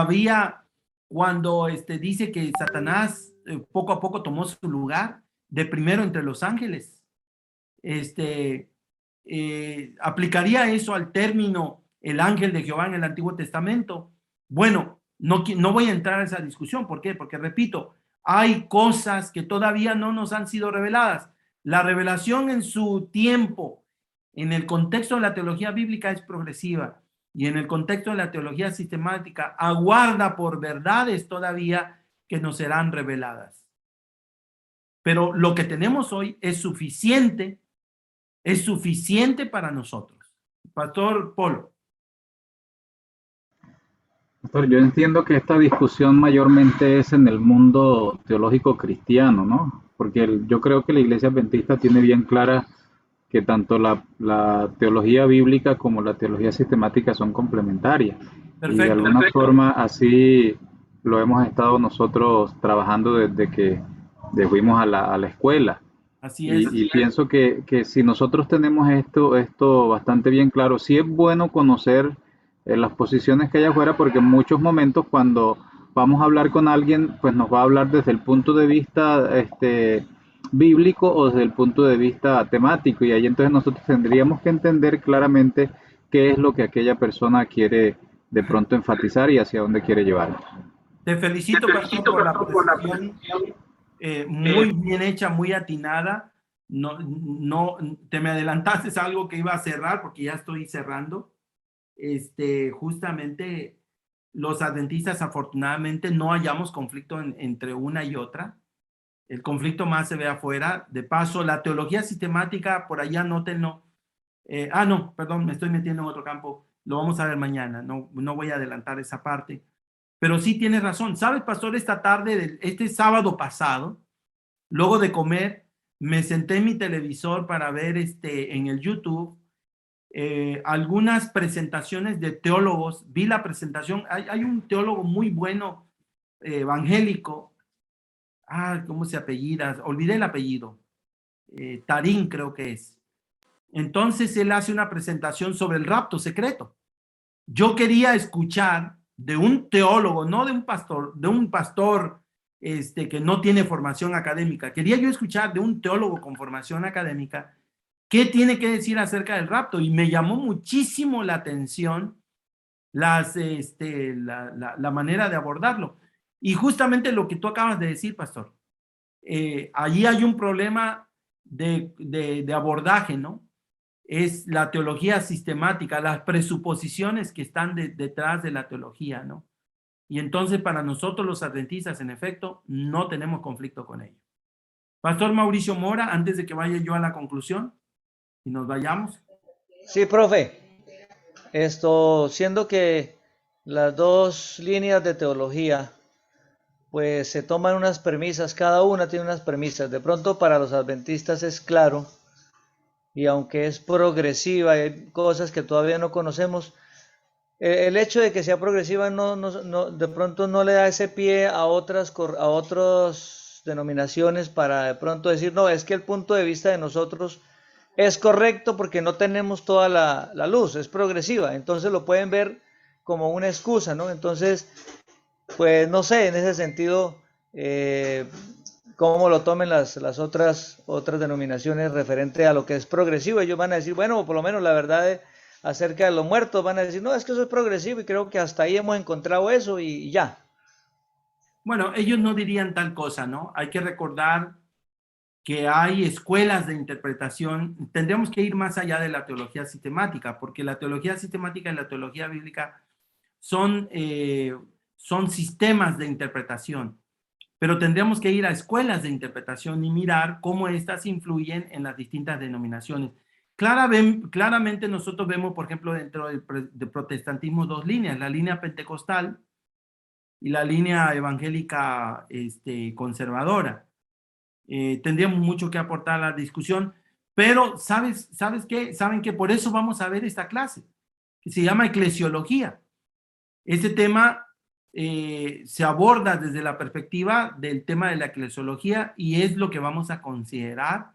dice que Satanás poco a poco tomó su lugar de primero entre los ángeles? ¿Aplicaría eso al término el ángel de Jehová en el Antiguo Testamento? Bueno, no voy a entrar a esa discusión. ¿Por qué? Porque, repito, hay cosas que todavía no nos han sido reveladas. La revelación en su tiempo, en el contexto de la teología bíblica, es progresiva, y en el contexto de la teología sistemática aguarda por verdades todavía que nos serán reveladas. Pero lo que tenemos hoy es suficiente para nosotros. Pastor Polo. Pastor, yo entiendo que esta discusión mayormente es en el mundo teológico cristiano, ¿no? Porque yo creo que la Iglesia Adventista tiene bien clara que tanto la teología bíblica como la teología sistemática son complementarias. Perfecto. Y de alguna forma así lo hemos estado nosotros trabajando desde que fuimos a la escuela. Así es. Y pienso que si nosotros tenemos esto bastante bien claro, sí es bueno conocer las posiciones que hay afuera, porque en muchos momentos cuando vamos a hablar con alguien, pues nos va a hablar desde el punto de vista bíblico o desde el punto de vista temático, y ahí entonces nosotros tendríamos que entender claramente qué es lo que aquella persona quiere de pronto enfatizar y hacia dónde quiere llevarnos. Te felicito, Pastor, por la precisión muy bien hecha, muy atinada. No, te me adelantaste a algo que iba a cerrar porque ya estoy cerrando. Justamente los adventistas afortunadamente no hallamos conflicto entre una y otra. El conflicto más se ve afuera. De paso, la teología sistemática, por allá nótenlo. No, perdón, me estoy metiendo en otro campo. Lo vamos a ver mañana. No voy a adelantar esa parte. Pero sí tienes razón. ¿Sabes, Pastor? Esta tarde, este sábado pasado, luego de comer, me senté en mi televisor para ver en el YouTube algunas presentaciones de teólogos. Vi la presentación. Hay un teólogo muy bueno, evangélico. ¿Cómo se apellida? Olvidé el apellido. Tarín creo que es. Entonces él hace una presentación sobre el rapto secreto. Yo quería escuchar de un teólogo, no de un pastor que no tiene formación académica. Quería yo escuchar de un teólogo con formación académica qué tiene que decir acerca del rapto, y me llamó muchísimo la atención la manera de abordarlo. Y justamente lo que tú acabas de decir, Pastor, allí hay un problema de abordaje, ¿no? Es la teología sistemática, las presuposiciones que están detrás de la teología, ¿no? Y entonces para nosotros los adventistas, en efecto, no tenemos conflicto con ello. Pastor Mauricio Mora, antes de que vaya yo a la conclusión y nos vayamos. Sí, profe. Siendo que las dos líneas de teología, pues se toman unas premisas, cada una tiene unas premisas. De pronto para los adventistas es claro, y aunque es progresiva, hay cosas que todavía no conocemos. El hecho de que sea progresiva de pronto no le da ese pie a otras denominaciones para de pronto decir, no, es que el punto de vista de nosotros es correcto porque no tenemos toda la luz, es progresiva, entonces lo pueden ver como una excusa, ¿no? Entonces, pues no sé, en ese sentido, cómo lo tomen las otras denominaciones referente a lo que es progresivo. Ellos van a decir, bueno, por lo menos la verdad acerca de los muertos, van a decir, no, es que eso es progresivo y creo que hasta ahí hemos encontrado eso y ya. Bueno, ellos no dirían tal cosa, ¿no? Hay que recordar que hay escuelas de interpretación. Tendríamos que ir más allá de la teología sistemática, porque la teología sistemática y la teología bíblica son sistemas de interpretación, pero tendríamos que ir a escuelas de interpretación y mirar cómo éstas influyen en las distintas denominaciones. Claramente nosotros vemos, por ejemplo, dentro del protestantismo dos líneas, la línea pentecostal y la línea evangélica conservadora. Tendríamos mucho que aportar a la discusión, pero ¿sabes qué? Saben que por eso vamos a ver esta clase, que se llama eclesiología. Este tema se aborda desde la perspectiva del tema de la eclesiología y es lo que vamos a considerar,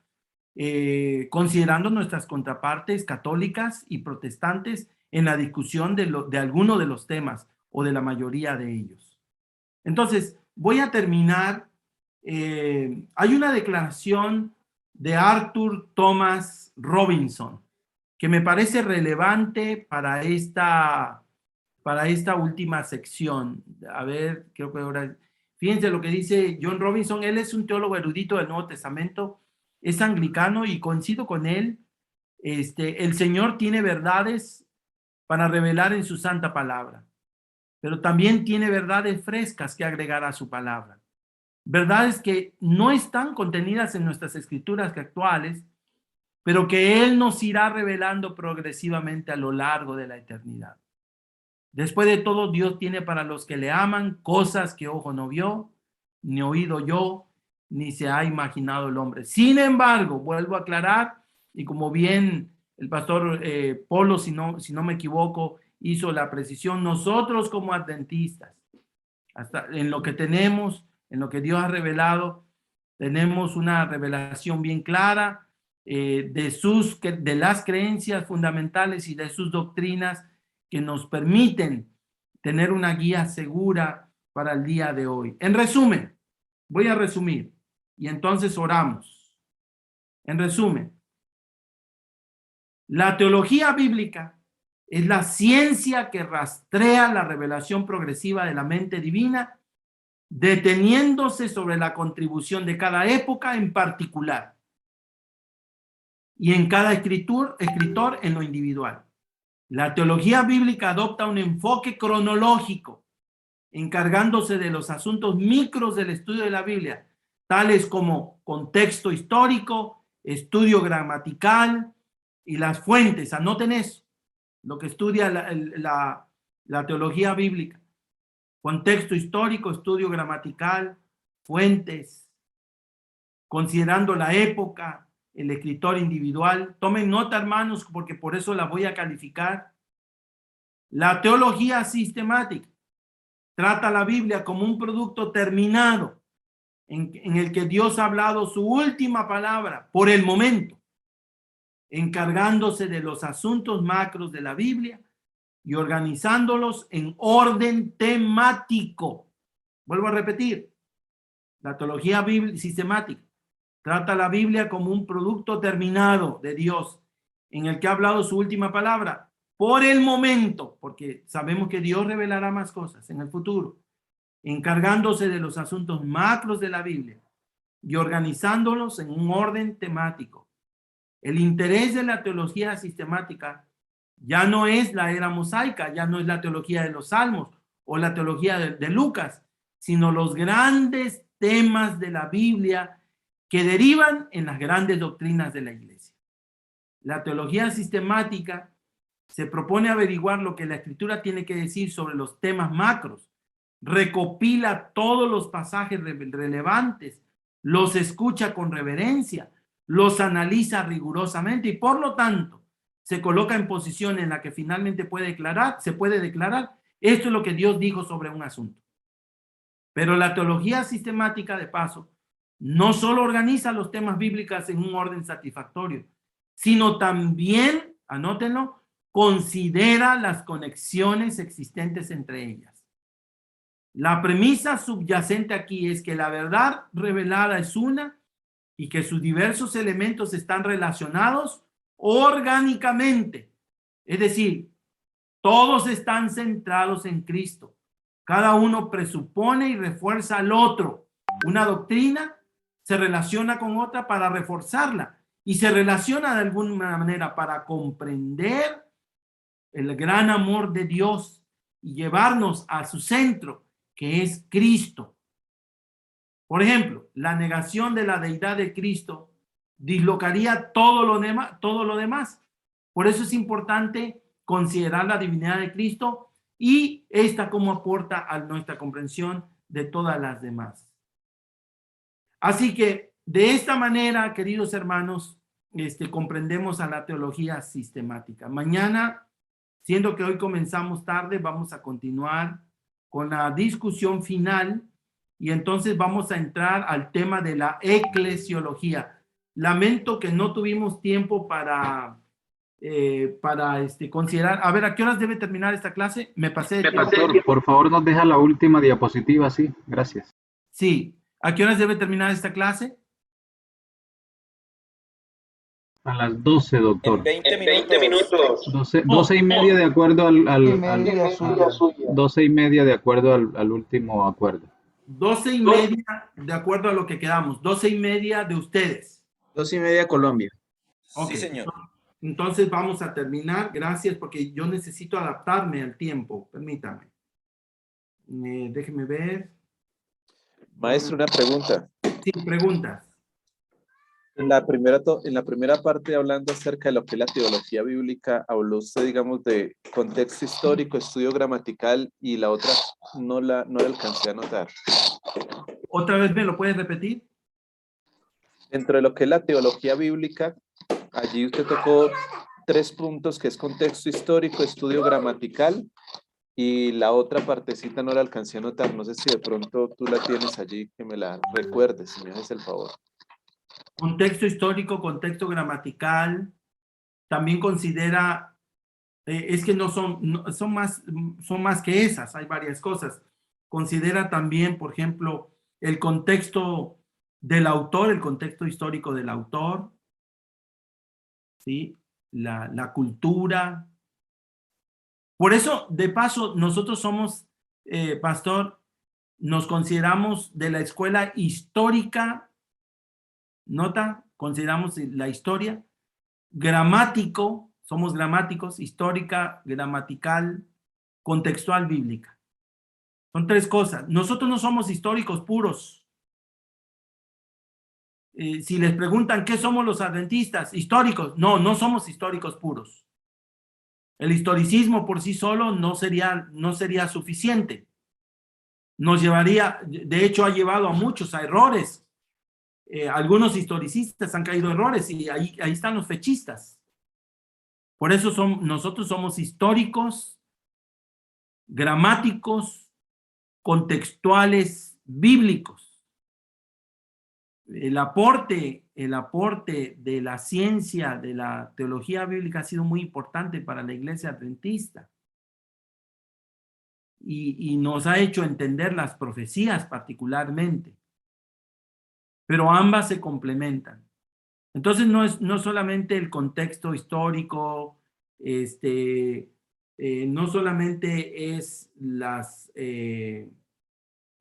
considerando nuestras contrapartes católicas y protestantes en la discusión de alguno de los temas o de la mayoría de ellos. Entonces, voy a terminar. Hay una declaración de Arthur Thomas Robinson que me parece relevante para esta última sección. A ver, creo que ahora, fíjense lo que dice John Robinson. Él es un teólogo erudito del Nuevo Testamento, es anglicano y coincido con él. El Señor tiene verdades para revelar en su santa palabra, pero también tiene verdades frescas que agregar a su palabra. Verdades que no están contenidas en nuestras escrituras actuales, pero que Él nos irá revelando progresivamente a lo largo de la eternidad. Después de todo, Dios tiene para los que le aman cosas que ojo no vio, ni oído yo, ni se ha imaginado el hombre. Sin embargo, vuelvo a aclarar, y como bien el pastor Polo, si no me equivoco, hizo la precisión, nosotros como adventistas, hasta en lo que tenemos, en lo que Dios ha revelado, tenemos una revelación bien clara de las creencias fundamentales y de sus doctrinas que nos permiten tener una guía segura para el día de hoy. En resumen, voy a resumir y entonces oramos. En resumen, la teología bíblica es la ciencia que rastrea la revelación progresiva de la mente divina, deteniéndose sobre la contribución de cada época en particular y en cada escritor en lo individual. La teología bíblica adopta un enfoque cronológico, encargándose de los asuntos micros del estudio de la Biblia, tales como contexto histórico, estudio gramatical y las fuentes. Anoten eso, lo que estudia la teología bíblica. Contexto histórico, estudio gramatical, fuentes, considerando la época, el escritor individual. Tomen nota, hermanos, porque por eso la voy a calificar. La teología sistemática trata la Biblia como un producto terminado en el que Dios ha hablado su última palabra por el momento, encargándose de los asuntos macros de la Biblia y organizándolos en orden temático. Vuelvo a repetir, la teología sistemática trata la Biblia como un producto terminado de Dios, en el que ha hablado su última palabra por el momento, porque sabemos que Dios revelará más cosas en el futuro, encargándose de los asuntos macros de la Biblia y organizándolos en un orden temático. El interés de la teología sistemática ya no es la era mosaica, ya no es la teología de los Salmos o la teología de Lucas, sino los grandes temas de la Biblia que derivan en las grandes doctrinas de la iglesia. La teología sistemática se propone averiguar lo que la Escritura tiene que decir sobre los temas macros, recopila todos los pasajes relevantes, los escucha con reverencia, los analiza rigurosamente y por lo tanto se coloca en posición en la que finalmente se puede declarar, esto es lo que Dios dijo sobre un asunto. Pero la teología sistemática, de paso, no solo organiza los temas bíblicos en un orden satisfactorio, sino también, anótenlo, considera las conexiones existentes entre ellas. La premisa subyacente aquí es que la verdad revelada es una y que sus diversos elementos están relacionados orgánicamente. Es decir, todos están centrados en Cristo. Cada uno presupone y refuerza al otro. Una doctrina se relaciona con otra para reforzarla y se relaciona de alguna manera para comprender el gran amor de Dios y llevarnos a su centro, que es Cristo. Por ejemplo, la negación de la deidad de Cristo dislocaría todo lo demás. Por eso es importante considerar la divinidad de Cristo y esta como aporta a nuestra comprensión de todas las demás. Así que de esta manera, queridos hermanos, comprendemos a la teología sistemática. Mañana, siendo que hoy comenzamos tarde, vamos a continuar con la discusión final y entonces vamos a entrar al tema de la eclesiología. Lamento que no tuvimos tiempo para considerar. A ver, ¿a qué horas debe terminar esta clase? Me pasé de tiempo. Pastor, por favor, nos deja la última diapositiva, sí, gracias. Sí. ¿A qué horas debe terminar esta clase? A las 12, doctor. En 20 minutos. 12 y media de acuerdo al 12 y media de acuerdo al último acuerdo. 12 y media de acuerdo a lo que quedamos. 12 y media de ustedes. 12 y media Colombia. Okay. Sí, señor. Entonces vamos a terminar. Gracias, porque yo necesito adaptarme al tiempo. Permítame. Déjeme ver. Maestro, una pregunta. Sí, preguntas. En la primera parte, hablando acerca de lo que es la teología bíblica, habló usted, digamos, de contexto histórico, estudio gramatical, y la otra no la alcancé a notar. ¿Otra vez me lo puedes repetir? Dentro de lo que es la teología bíblica, allí usted tocó 3 puntos, que es contexto histórico, estudio gramatical, y la otra partecita no la alcancé a notar. No sé si de pronto tú la tienes allí, que me la recuerdes, si me haces el favor. Contexto histórico, contexto gramatical, también considera, es que son más que esas, hay varias cosas. Considera también, por ejemplo, el contexto del autor, el contexto histórico del autor, ¿sí? La cultura. Por eso, de paso, nosotros somos, pastor, nos consideramos de la escuela histórica. Nota, consideramos la historia, gramático, somos gramáticos, histórica, gramatical, contextual, bíblica. Son 3 cosas. Nosotros no somos históricos puros. Si les preguntan qué somos los adventistas, históricos, no somos históricos puros. El historicismo por sí solo no sería suficiente. Nos llevaría, de hecho ha llevado a muchos a errores. Algunos historicistas han caído en errores y ahí están los fechistas. Por eso nosotros somos históricos, gramáticos, contextuales, bíblicos. El aporte de la ciencia, de la teología bíblica ha sido muy importante para la iglesia adventista. Y nos ha hecho entender las profecías particularmente. Pero ambas se complementan. Entonces no solamente el contexto histórico, no solamente es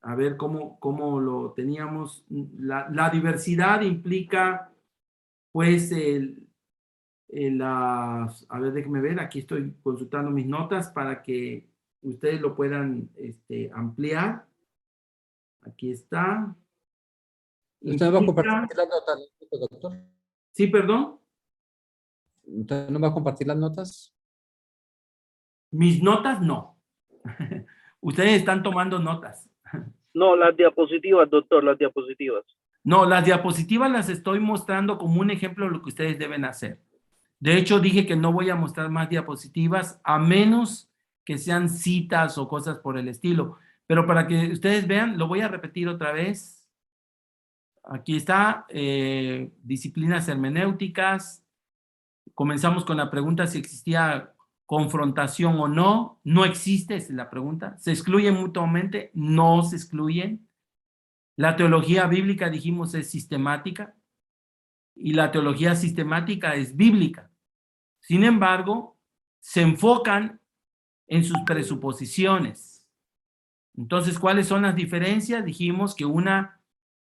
a ver cómo lo teníamos, la diversidad implica pues a ver, déjenme ver, aquí estoy consultando mis notas para que ustedes lo puedan ampliar. Aquí está. ¿Usted no va a compartir implica- las notas, doctor? Sí, perdón. ¿Usted no va a compartir las notas? Mis notas no. Ustedes están tomando notas. No, las diapositivas, doctor, las diapositivas. No, las diapositivas las estoy mostrando como un ejemplo de lo que ustedes deben hacer. De hecho, dije que no voy a mostrar más diapositivas a menos que sean citas o cosas por el estilo. Pero para que ustedes vean, lo voy a repetir otra vez. Aquí está, disciplinas hermenéuticas. Comenzamos con la pregunta si existía confrontación o no. No existe, esa es la pregunta. ¿Se excluyen mutuamente? No se excluyen. La teología bíblica, dijimos, es sistemática. Y la teología sistemática es bíblica. Sin embargo, se enfocan en sus presuposiciones. Entonces, ¿cuáles son las diferencias? Dijimos que una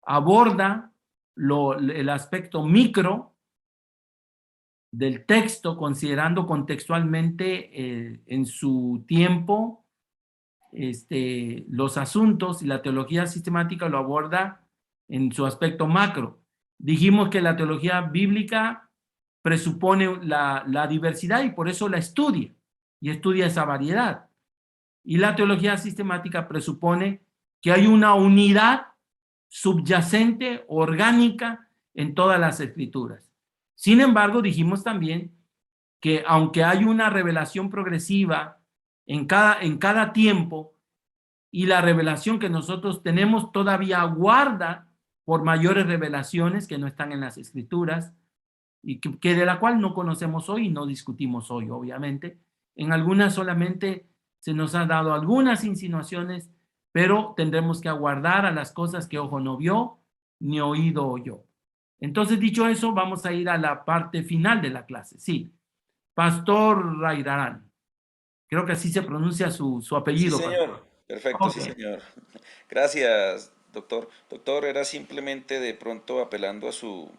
aborda el aspecto micro del texto, considerando contextualmente en su tiempo los asuntos, y la teología sistemática lo aborda en su aspecto macro. Dijimos que la teología bíblica presupone la diversidad y por eso la estudia, y estudia esa variedad. Y la teología sistemática presupone que hay una unidad subyacente, orgánica, en todas las escrituras. Sin embargo, dijimos también que aunque hay una revelación progresiva en cada tiempo, y la revelación que nosotros tenemos todavía guarda por mayores revelaciones que no están en las escrituras, y que de la cual no conocemos hoy y no discutimos hoy, obviamente. En algunas solamente se nos han dado algunas insinuaciones, pero tendremos que aguardar a las cosas que ojo no vio, ni oído oyó. Entonces, dicho eso, vamos a ir a la parte final de la clase. Sí, Pastor Rairarán. Creo que así se pronuncia su Sí, apellido. señor. Pastor. Perfecto, Ok. sí, señor. Gracias, doctor. Doctor, era simplemente de pronto apelando a su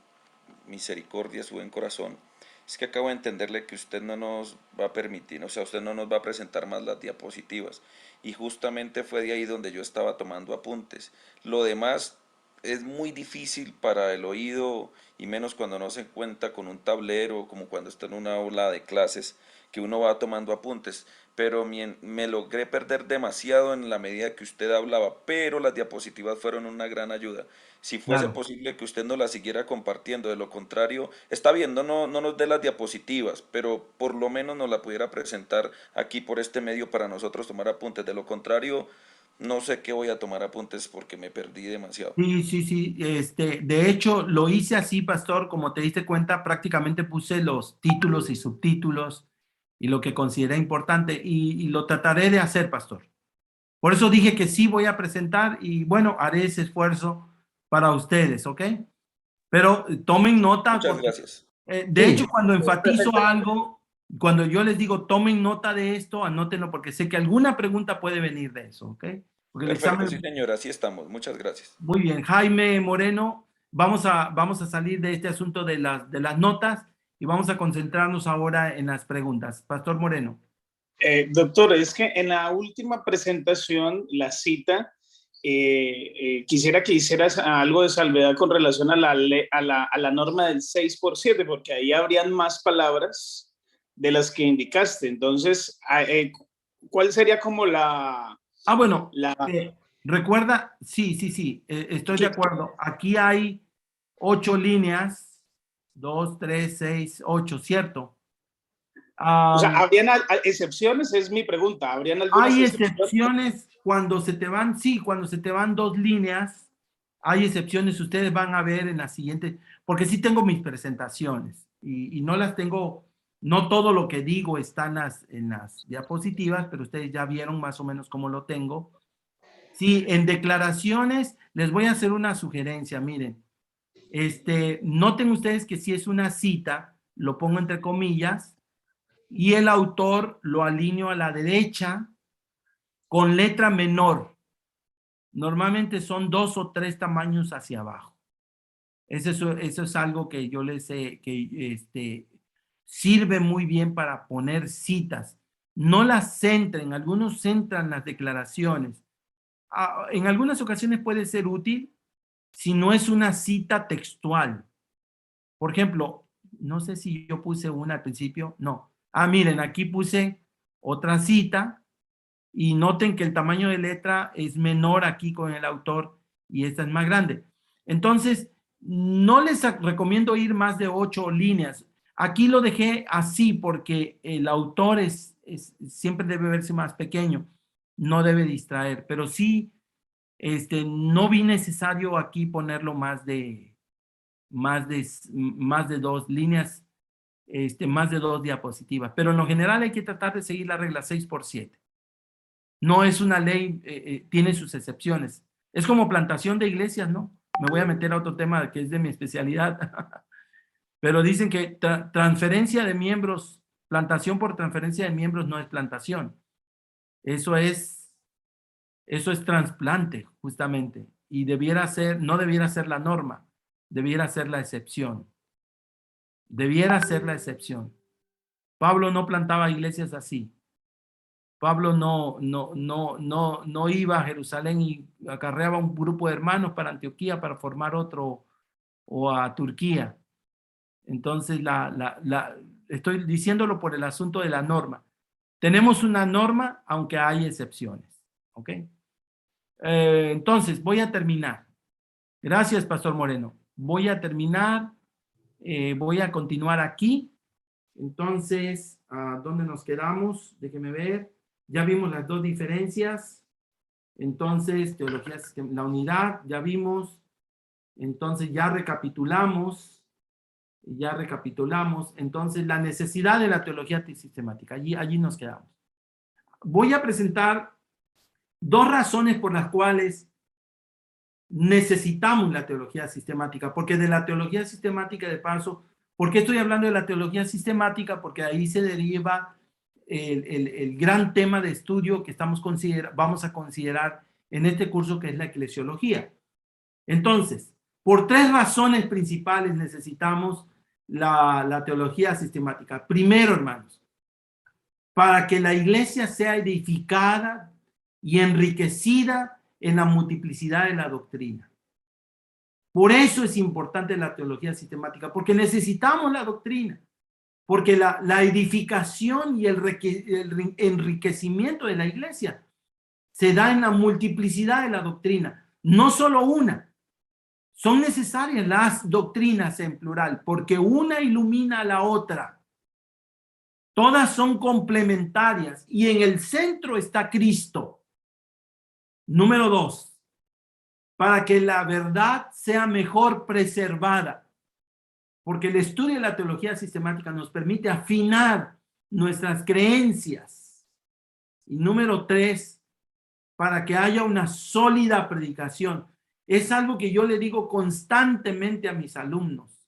misericordia, a su buen corazón. Es que acabo de entenderle que usted no nos va a permitir, o sea, usted no nos va a presentar más las diapositivas. Y justamente fue de ahí donde yo estaba tomando apuntes. Lo demás es muy difícil para el oído y menos cuando no se cuenta con un tablero, como cuando está en una aula de clases, que uno va tomando apuntes. Pero me logré perder demasiado en la medida que usted hablaba, pero las diapositivas fueron una gran ayuda. Si fuese Claro. posible que usted nos las siguiera compartiendo, de lo contrario, está bien, no nos dé las diapositivas, pero por lo menos nos la pudiera presentar aquí por este medio para nosotros tomar apuntes. De lo contrario, no sé qué voy a tomar apuntes porque me perdí demasiado. Sí, sí, sí. De hecho, lo hice así, Pastor, como te diste cuenta, prácticamente puse los títulos y subtítulos y lo que consideré importante y lo trataré de hacer, Pastor. Por eso dije que sí voy a presentar y bueno, haré ese esfuerzo para ustedes, ¿ok? Pero tomen nota Muchas porque, gracias. de hecho, Sí. cuando enfatizo algo, cuando yo les digo tomen nota de esto, anótenlo porque sé que alguna pregunta puede venir de eso, ¿ok? Porque el Perfecto, sí, examen. señor, así estamos. Muchas gracias. Muy bien, Jaime Moreno, vamos a salir de este asunto de las notas y vamos a concentrarnos ahora en las preguntas. Pastor Moreno. Doctor, es que en la última presentación, la cita, quisiera que hicieras algo de salvedad con relación a la norma del 6x7, porque ahí habrían más palabras de las que indicaste. Entonces, ¿cuál sería como Bueno, recuerda, sí, estoy de acuerdo. Aquí hay 8 líneas, 2, 3, 6, 8, ¿cierto? O sea, ¿habrían excepciones? Es mi pregunta. ¿Habrían algunas Hay excepciones? excepciones cuando se te van, sí, cuando se te van 2 líneas, hay excepciones, ustedes van a ver en la siguiente, porque sí tengo mis presentaciones y no las tengo, no todo lo que digo está en las diapositivas, pero ustedes ya vieron más o menos cómo lo tengo. Sí, en declaraciones les voy a hacer una sugerencia, miren, noten ustedes que si es una cita, lo pongo entre comillas, y el autor lo alineo a la derecha con letra menor. Normalmente son 2 o 3 tamaños hacia abajo. Eso es algo que yo les sé, que sirve muy bien para poner citas. No las centren, algunos centran las declaraciones. En algunas ocasiones puede ser útil, si no es una cita textual. Por ejemplo, no sé si yo puse una al principio, no. Ah, miren, aquí puse otra cita y noten que el tamaño de letra es menor aquí con el autor y esta es más grande. Entonces, no les recomiendo ir más de 8 líneas. Aquí lo dejé así porque el autor siempre debe verse más pequeño, no debe distraer, pero sí, no vi necesario aquí ponerlo más de 2 líneas, más de 2 diapositivas, pero en lo general hay que tratar de seguir la regla 6x7. No es una ley, tiene sus excepciones. Es como plantación de iglesias, ¿no? Me voy a meter a otro tema que es de mi especialidad. Pero dicen que transferencia de miembros, plantación por transferencia de miembros no es plantación. Eso es trasplante, justamente. Y no debiera ser la norma, debiera ser la excepción. Debiera ser la excepción. Pablo no plantaba iglesias así. Pablo no iba a Jerusalén y acarreaba un grupo de hermanos para Antioquía para formar otro, o a Turquía. Entonces, estoy diciéndolo por el asunto de la norma. Tenemos una norma, aunque hay excepciones. ¿Ok? Entonces, voy a terminar. Gracias, Pastor Moreno. Voy a terminar. Voy a continuar aquí. Entonces, ¿dónde nos quedamos? Déjeme ver. Ya vimos las 2 diferencias. Entonces, teología, la unidad, ya vimos. Entonces, ya recapitulamos. Entonces, la necesidad de la teología sistemática. Allí nos quedamos. Voy a presentar 2 razones por las cuales necesitamos la teología sistemática. Porque de la teología sistemática, de paso, ¿por qué estoy hablando de la teología sistemática? Porque ahí se deriva el gran tema de estudio que vamos a considerar en este curso, que es la eclesiología. Entonces, por 3 razones principales necesitamos la teología sistemática. Primero, hermanos, para que la iglesia sea edificada y enriquecida en la multiplicidad de la doctrina. Por eso es importante la teología sistemática, porque necesitamos la doctrina, porque la edificación y el enriquecimiento de la iglesia se da en la multiplicidad de la doctrina, no solo una. Son necesarias las doctrinas en plural, porque una ilumina a la otra. Todas son complementarias y en el centro está Cristo. Número 2, para que la verdad sea mejor preservada, porque el estudio de la teología sistemática nos permite afinar nuestras creencias. Y número 3, para que haya una sólida predicación. Es algo que yo le digo constantemente a mis alumnos,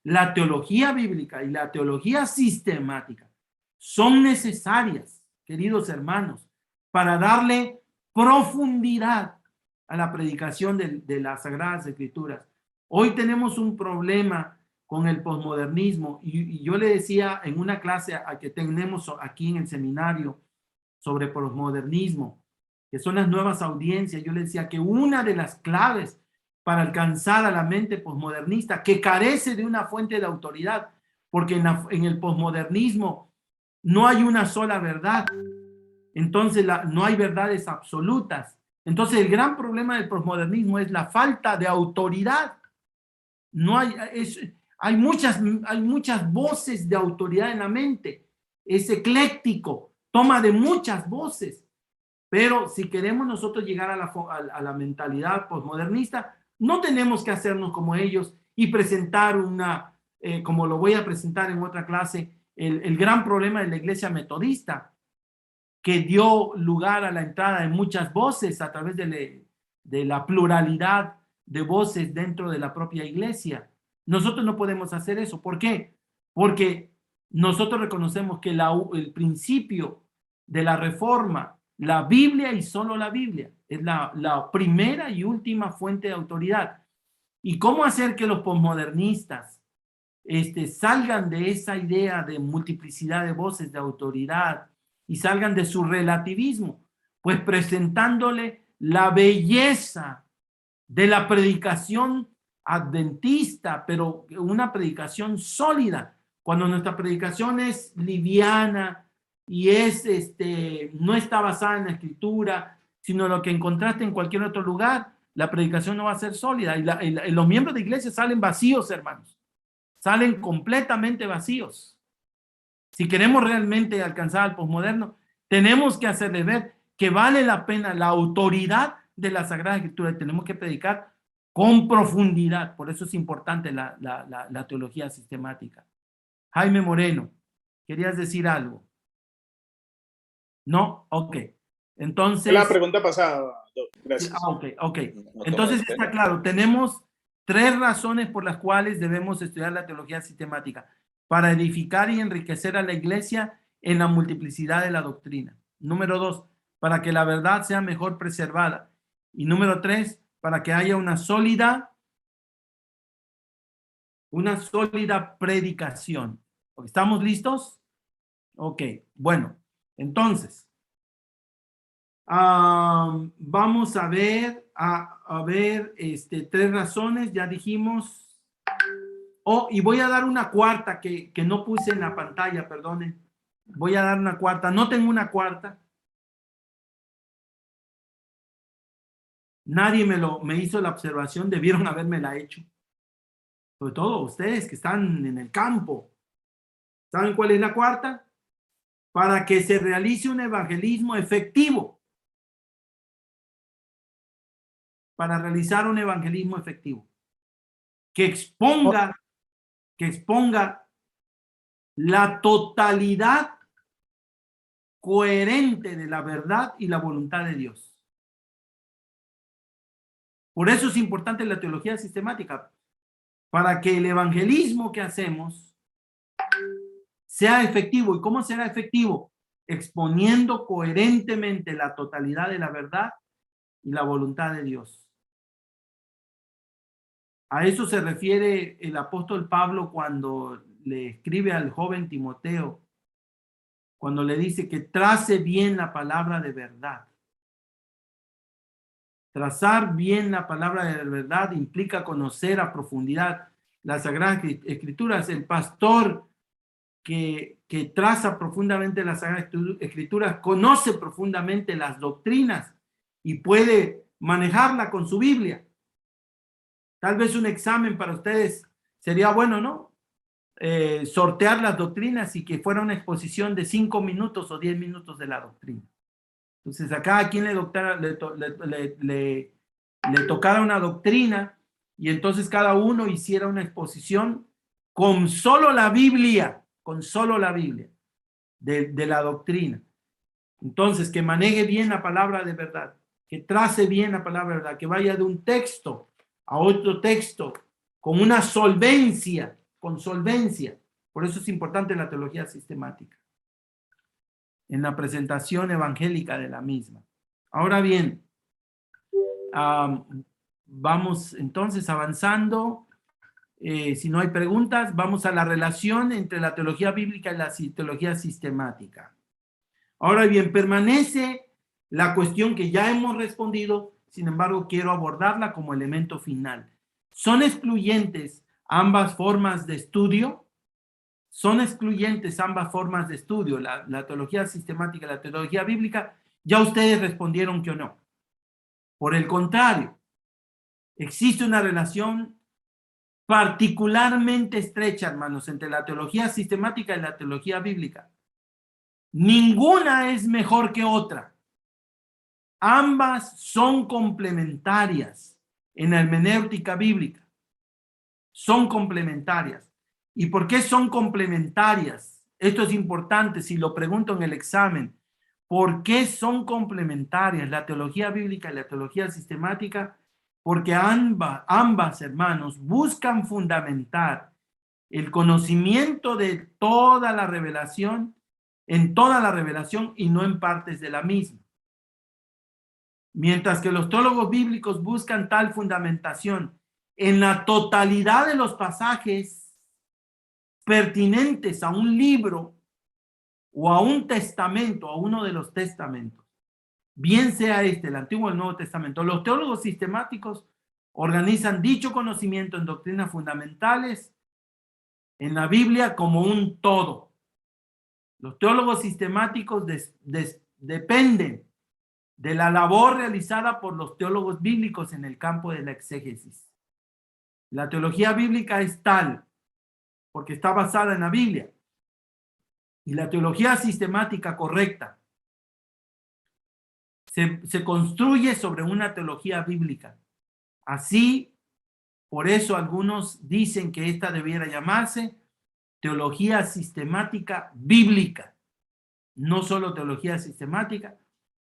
La teología bíblica y la teología sistemática son necesarias, queridos hermanos, para darle profundidad a la predicación de las Sagradas Escrituras. Hoy tenemos un problema con el posmodernismo y yo le decía en una clase que tenemos aquí en el seminario sobre posmodernismo, que son las nuevas audiencias, yo le decía que una de las claves para alcanzar a la mente posmodernista, que carece de una fuente de autoridad, porque en el posmodernismo no hay una sola verdad, entonces no hay verdades absolutas. Entonces el gran problema del posmodernismo es la falta de autoridad. Hay muchas voces de autoridad en la mente, es ecléctico, toma de muchas voces, pero si queremos nosotros llegar a la mentalidad posmodernista, no tenemos que hacernos como ellos y presentar como lo voy a presentar en otra clase, el gran problema de la iglesia metodista, que dio lugar a la entrada de muchas voces a través de la pluralidad de voces dentro de la propia iglesia. Nosotros no podemos hacer eso. ¿Por qué? Porque nosotros reconocemos que el principio de la reforma, la Biblia y solo la Biblia, es la primera y última fuente de autoridad. ¿Y cómo hacer que los posmodernistas salgan de esa idea de multiplicidad de voces de autoridad y salgan de su relativismo? Pues presentándole la belleza de la predicación adventista, pero una predicación sólida. Cuando nuestra predicación es liviana y no está basada en la escritura, sino lo que encontraste en cualquier otro lugar, la predicación no va a ser sólida. Y los miembros de iglesia salen vacíos, hermanos. Salen completamente vacíos. Si queremos realmente alcanzar al posmoderno, tenemos que hacerles ver que vale la pena la autoridad de la Sagrada Escritura y tenemos que predicar con profundidad. Por eso es importante la teología sistemática. Jaime Moreno, ¿querías decir algo? ¿No? Ok. Entonces... La pregunta pasada, gracias. Ok. Entonces está claro, tenemos 3 razones por las cuales debemos estudiar la teología sistemática: para edificar y enriquecer a la iglesia en la multiplicidad de la doctrina. Número 2, para que la verdad sea mejor preservada. Y número 3, para que haya una sólida predicación. ¿Estamos listos? Ok, bueno, entonces, vamos a ver, a ver, 3 razones, ya dijimos. Y voy a dar una cuarta que no puse en la pantalla, perdonen. Voy a dar una cuarta, no tengo una cuarta. Nadie me hizo la observación, debieron habérmela hecho. Sobre todo ustedes que están en el campo. ¿Saben cuál es la cuarta? Para que se realice un evangelismo efectivo. Para realizar un evangelismo efectivo. Que exponga la totalidad coherente de la verdad y la voluntad de Dios. Por eso es importante la teología sistemática, para que el evangelismo que hacemos sea efectivo. ¿Y cómo será efectivo? Exponiendo coherentemente la totalidad de la verdad y la voluntad de Dios. A eso se refiere el apóstol Pablo cuando le escribe al joven Timoteo, cuando le dice que trace bien la palabra de verdad. Trazar bien la palabra de verdad implica conocer a profundidad las Sagradas Escrituras. El pastor que traza profundamente las Sagradas Escrituras conoce profundamente las doctrinas y puede manejarla con su Biblia. Tal vez un examen para ustedes sería bueno, ¿no? Sortear las doctrinas y que fuera una exposición de 5 minutos o 10 minutos de la doctrina. Entonces, a cada quien le tocara una doctrina y entonces cada uno hiciera una exposición con solo la Biblia, de la doctrina. Entonces, que maneje bien la palabra de verdad, que trace bien la palabra de verdad, que vaya de un texto a otro texto con una solvencia, con solvencia. Por eso es importante la teología sistemática en la presentación evangélica de la misma. Ahora bien, vamos entonces avanzando. Si no hay preguntas, vamos a la relación entre la teología bíblica y la teología sistemática. Ahora bien, permanece la cuestión que ya hemos respondido, sin embargo, quiero abordarla como elemento final. ¿Son excluyentes ambas formas de estudio? Son excluyentes ambas formas de estudio, la teología sistemática y la teología bíblica. Ya ustedes respondieron que no. Por el contrario, existe una relación particularmente estrecha, hermanos, entre la teología sistemática y la teología bíblica. Ninguna es mejor que otra. Ambas son complementarias en la hermenéutica bíblica. Son complementarias. ¿Y por qué son complementarias? Esto es importante si lo pregunto en el examen. ¿Por qué son complementarias la teología bíblica y la teología sistemática? Porque ambas, hermanos, buscan fundamentar el conocimiento de toda la revelación, en toda la revelación y no en partes de la misma. Mientras que los teólogos bíblicos buscan tal fundamentación en la totalidad de los pasajes pertinentes a un libro o a un testamento, a uno de los testamentos. bien sea el Antiguo o el Nuevo Testamento. Los teólogos sistemáticos organizan dicho conocimiento en doctrinas fundamentales en la Biblia como un todo. Los teólogos sistemáticos dependen de la labor realizada por los teólogos bíblicos en el campo de la exégesis. La teología bíblica es tal porque está basada en la Biblia. Y la teología sistemática correcta se construye sobre una teología bíblica. Así, por eso algunos dicen que esta debiera llamarse teología sistemática bíblica. No solo teología sistemática,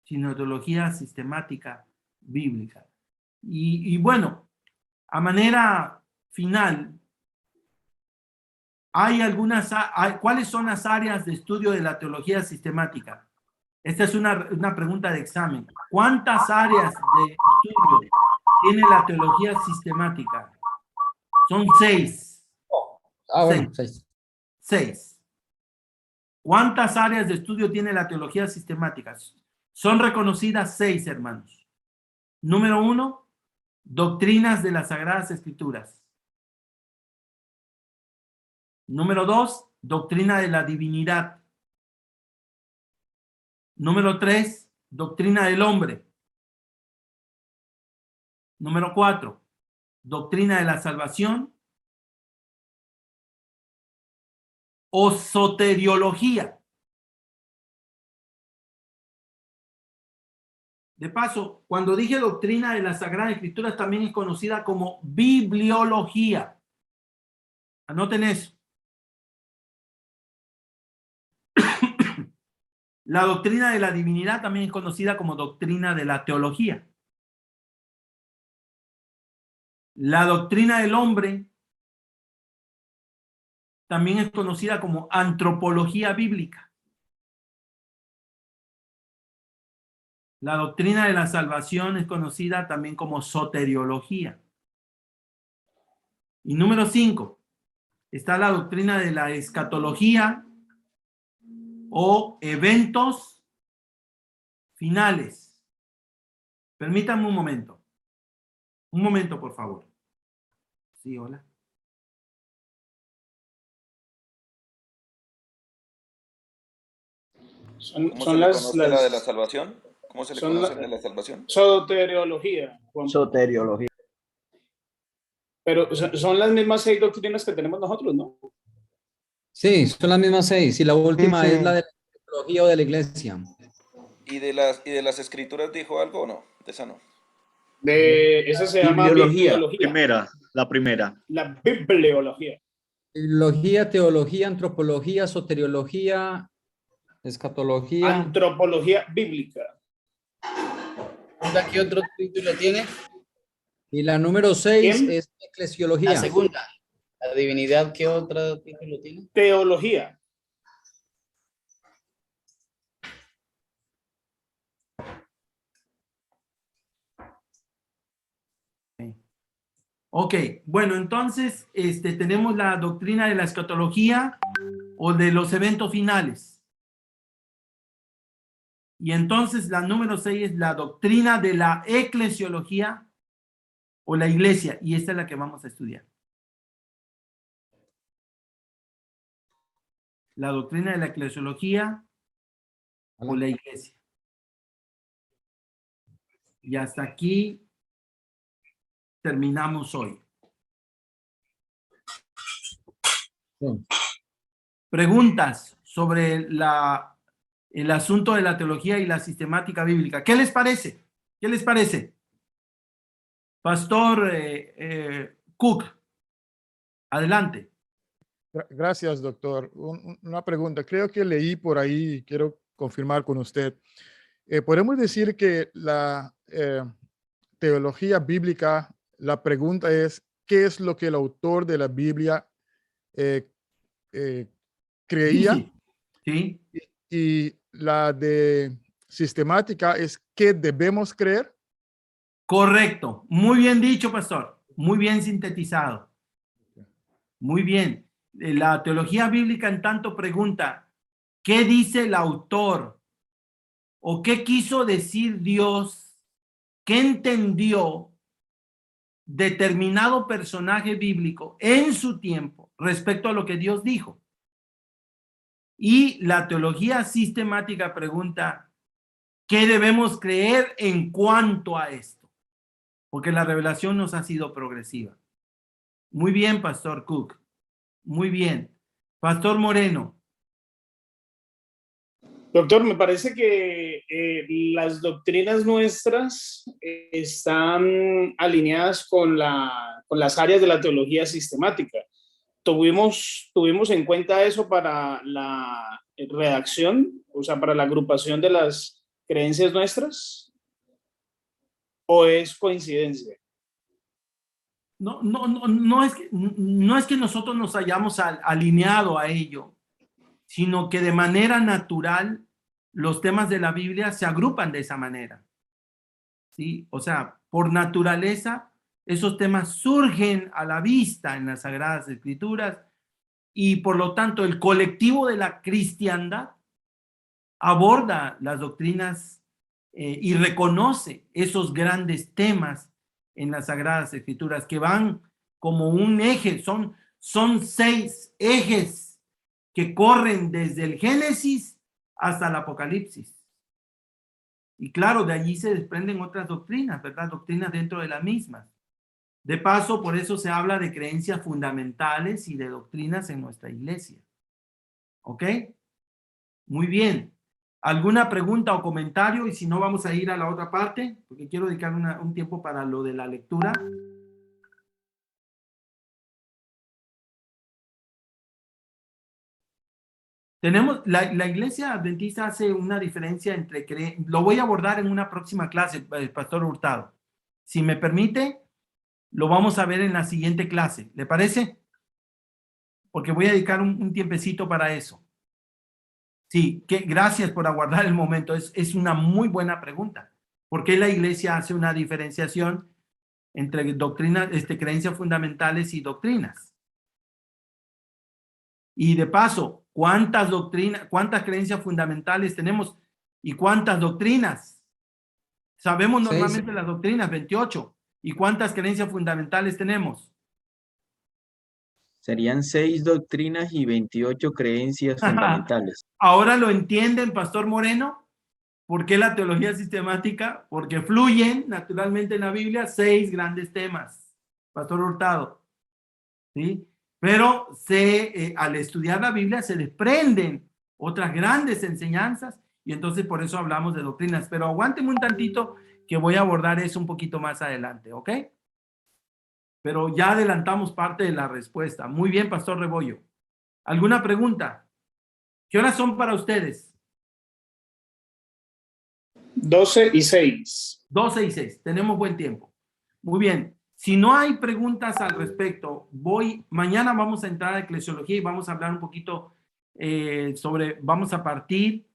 sino teología sistemática bíblica. Y bueno, a manera final, ¿cuáles son las áreas de estudio de la teología sistemática? Esta es una pregunta de examen. ¿Cuántas áreas de estudio tiene la teología sistemática? Son 6. Bueno, 6. ¿Cuántas áreas de estudio tiene la teología sistemática? Son reconocidas 6, hermanos. Número 1, doctrinas de las Sagradas Escrituras. Número 2, doctrina de la divinidad. Número 3, doctrina del hombre. Número 4, doctrina de la salvación o soteriología. De paso, cuando dije doctrina de las Sagradas Escrituras, también es conocida como bibliología. Anoten eso. La doctrina de la divinidad también es conocida como doctrina de la teología. La doctrina del hombre también es conocida como antropología bíblica. La doctrina de la salvación es conocida también como soteriología. Y número 5, está la doctrina de la escatología o eventos finales. Permítanme un momento. Un momento, por favor. Sí, hola. ¿Cómo se le conoce la de la salvación? ¿Cómo se le conoce la de la salvación? Soteriología. Juan. Soteriología. Pero son las mismas 6 doctrinas que tenemos nosotros, ¿no? sí, son las mismas 6. Y la última Sí, sí. es la de la teología o de la iglesia. ¿Y de las escrituras dijo algo o no? De esa no. Esa se llama bibliología. La primera. La bibliología. Bibliología, teología, antropología, soteriología, escatología. Antropología bíblica. ¿Qué otro título tiene? Y la número 6 ¿Quién? es eclesiología. La segunda. La divinidad, ¿qué otro título tiene? Teología. Ok, bueno, entonces tenemos la doctrina de la escatología o de los eventos finales. Y entonces la número 6 es la doctrina de la eclesiología o la iglesia. Y esta es la que vamos a estudiar. La doctrina de la eclesiología o la iglesia. Y hasta aquí terminamos hoy. Sí. Preguntas sobre el asunto de la teología y la sistemática bíblica. ¿Qué les parece? ¿Qué les parece? Pastor Cook, adelante. Gracias, doctor. Una pregunta. Creo que leí por ahí, quiero confirmar con usted. Podemos decir que la teología bíblica, la pregunta es, ¿qué es lo que el autor de la Biblia creía? Sí. Y la de sistemática es, ¿qué debemos creer? Correcto. Muy bien dicho, pastor. Muy bien sintetizado. Muy bien. La teología bíblica en tanto pregunta, ¿qué dice el autor o qué quiso decir Dios, qué entendió determinado personaje bíblico en su tiempo respecto a lo que Dios dijo. Y la teología sistemática pregunta, ¿qué debemos creer en cuanto a esto? Porque la revelación nos ha sido progresiva. Muy bien, Pastor Cook. Muy bien. Pastor Moreno. Doctor, me parece que las doctrinas nuestras están alineadas con las áreas de la teología sistemática. ¿Tuvimos en cuenta eso para la redacción, o sea, para la agrupación de las creencias nuestras? ¿O es coincidencia? No es que nosotros nos hayamos alineado a ello, sino que de manera natural los temas de la Biblia se agrupan de esa manera. ¿Sí? O sea, por naturaleza, esos temas surgen a la vista en las Sagradas Escrituras y por lo tanto el colectivo de la cristiandad aborda las doctrinas y reconoce esos grandes temas en las Sagradas Escrituras que van como un eje, son 6 ejes que corren desde el Génesis hasta el Apocalipsis. Y claro, de allí se desprenden otras doctrinas, ¿verdad? Doctrinas dentro de las mismas. De paso, por eso se habla de creencias fundamentales y de doctrinas en nuestra iglesia. ¿Ok? Muy bien. ¿Alguna pregunta o comentario? Y si no, vamos a ir a la otra parte, porque quiero dedicar un tiempo para lo de la lectura. Tenemos, la iglesia adventista hace una diferencia entre, lo voy a abordar en una próxima clase, Pastor Hurtado. Si me permite, lo vamos a ver en la siguiente clase. ¿Le parece? Porque voy a dedicar un tiempecito para eso. Sí, gracias por aguardar el momento. Es una muy buena pregunta. ¿Por qué la iglesia hace una diferenciación entre doctrinas, creencias fundamentales y doctrinas? Y de paso, ¿cuántas creencias fundamentales tenemos y cuántas doctrinas? Sabemos normalmente las doctrinas, 28. ¿Y cuántas creencias fundamentales tenemos? Serían 6 doctrinas y 28 creencias fundamentales. ¿Ahora lo entienden, Pastor Moreno? ¿Por qué la teología sistemática? Porque fluyen naturalmente en la Biblia 6 grandes temas, Pastor Hurtado. ¿Sí? Pero al estudiar la Biblia se desprenden otras grandes enseñanzas y entonces por eso hablamos de doctrinas. Pero aguántenme un tantito que voy a abordar eso un poquito más adelante, ¿ok? Pero ya adelantamos parte de la respuesta. Muy bien, Pastor Rebollo. ¿Alguna pregunta? ¿Qué horas son para ustedes? 12:06. 12:06. Tenemos buen tiempo. Muy bien. Si no hay preguntas al respecto, mañana vamos a entrar a eclesiología y vamos a hablar un poquito vamos a partir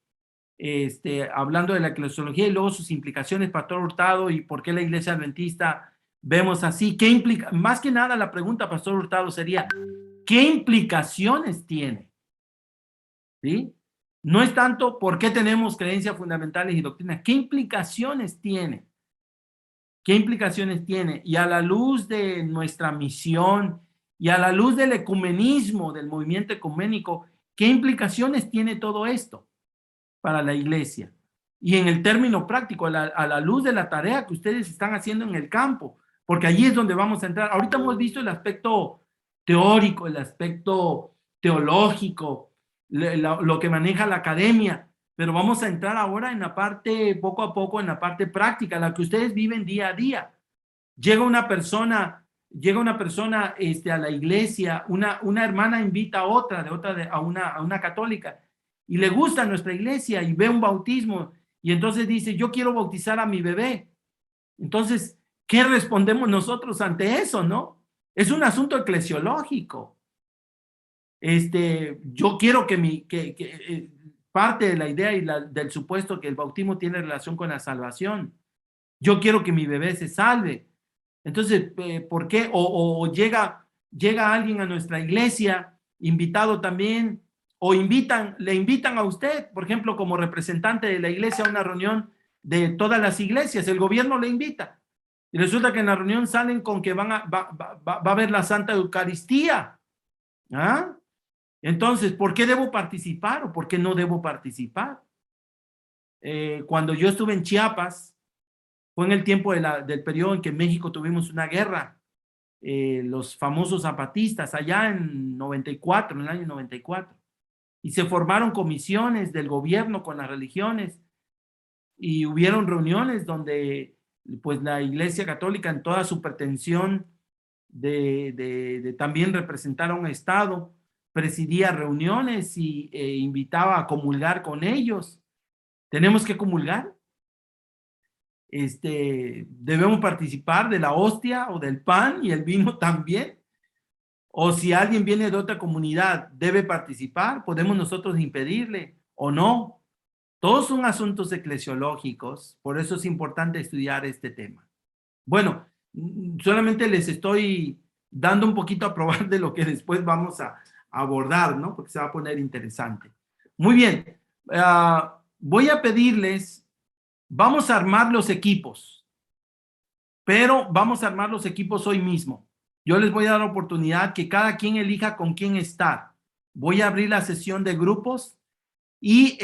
hablando de la eclesiología y luego sus implicaciones, Pastor Hurtado, y por qué la iglesia adventista vemos así. ¿Qué implica? Más que nada la pregunta, Pastor Hurtado, sería, ¿qué implicaciones tiene? ¿Sí? No es tanto por qué tenemos creencias fundamentales y doctrinas, ¿qué implicaciones tiene? ¿Qué implicaciones tiene? Y a la luz de nuestra misión y a la luz del ecumenismo, del movimiento ecuménico, ¿qué implicaciones tiene todo esto para la iglesia? Y en el término práctico, a la luz de la tarea que ustedes están haciendo en el campo, porque allí es donde vamos a entrar. Ahorita hemos visto el aspecto teórico, el aspecto teológico, lo que maneja la academia, pero vamos a entrar ahora en la parte, poco a poco, en la parte práctica, la que ustedes viven día a día. Llega una persona a la iglesia, una hermana invita a a una católica, y le gusta nuestra iglesia y ve un bautismo, y entonces dice, yo quiero bautizar a mi bebé. Entonces, ¿qué respondemos nosotros ante eso, no? Es un asunto eclesiológico. Yo quiero que parte de la idea y del supuesto que el bautismo tiene relación con la salvación. Yo quiero que mi bebé se salve. Entonces, ¿por qué? O llega alguien a nuestra iglesia, invitado también, o le invitan a usted, por ejemplo, como representante de la iglesia a una reunión de todas las iglesias, el gobierno le invita. Y resulta que en la reunión salen con que va a haber la Santa Eucaristía. ¿Ah? Entonces, ¿por qué debo participar o por qué no debo participar? Cuando yo estuve en Chiapas, fue en el tiempo del periodo en que en México tuvimos una guerra, los famosos zapatistas, allá en 94, en el año 94. Y se formaron comisiones del gobierno con las religiones y hubieron reuniones donde pues la Iglesia Católica en toda su pretensión de también representar a un Estado, presidía reuniones e invitaba a comulgar con ellos. ¿Tenemos que comulgar? ¿Debemos participar de la hostia o del pan y el vino también? O si alguien viene de otra comunidad, ¿debe participar? ¿Podemos nosotros impedirle o no? Todos son asuntos eclesiológicos, por eso es importante estudiar este tema. Bueno, solamente les estoy dando un poquito a probar de lo que después vamos a abordar, ¿no? Porque se va a poner interesante. Muy bien, voy a pedirles, vamos a armar los equipos, pero vamos a armar los equipos hoy mismo. Yo les voy a dar la oportunidad que cada quien elija con quién estar. Voy a abrir la sesión de grupos y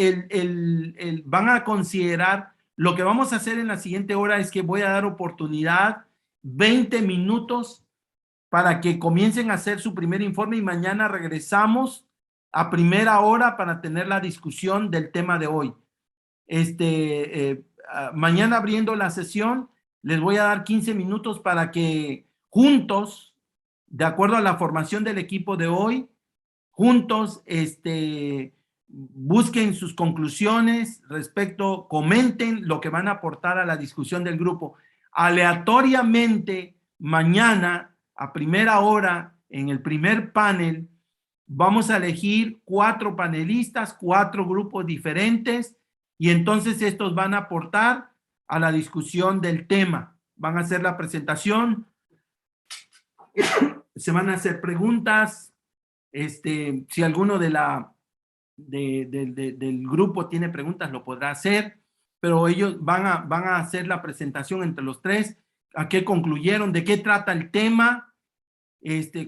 van a considerar, lo que vamos a hacer en la siguiente hora es que voy a dar oportunidad, 20 minutos para que comiencen a hacer su primer informe y mañana regresamos a primera hora para tener la discusión del tema de hoy. Mañana abriendo la sesión, les voy a dar 15 minutos para que juntos, de acuerdo a la formación del equipo de hoy, juntos busquen sus conclusiones respecto, comenten lo que van a aportar a la discusión del grupo. Aleatoriamente, mañana, a primera hora, en el primer panel, vamos a elegir 4 panelistas, 4 grupos diferentes, y entonces estos van a aportar a la discusión del tema. Van a hacer la presentación, se van a hacer preguntas, si alguno del grupo tiene preguntas lo podrá hacer, pero ellos van a hacer la presentación entre los 3, a qué concluyeron, de qué trata el tema,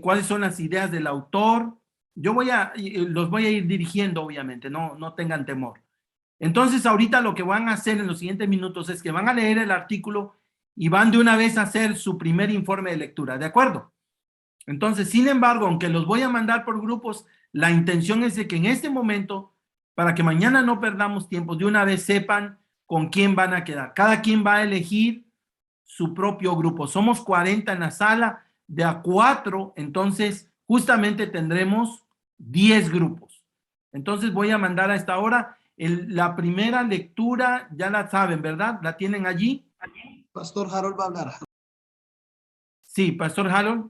cuáles son las ideas del autor. Yo los voy a ir dirigiendo, obviamente, no tengan temor. Entonces, ahorita lo que van a hacer en los siguientes minutos es que van a leer el artículo y van de una vez a hacer su primer informe de lectura, ¿de acuerdo? Entonces, sin embargo, aunque los voy a mandar por grupos, la intención es de que en este momento, para que mañana no perdamos tiempo, de una vez sepan con quién van a quedar. Cada quien va a elegir su propio grupo. Somos 40 en la sala, de a 4, entonces justamente tendremos 10 grupos. Entonces voy a mandar a esta hora la primera lectura, ya la saben, ¿verdad? ¿La tienen allí? Pastor Harold va a hablar. Sí, Pastor Harold.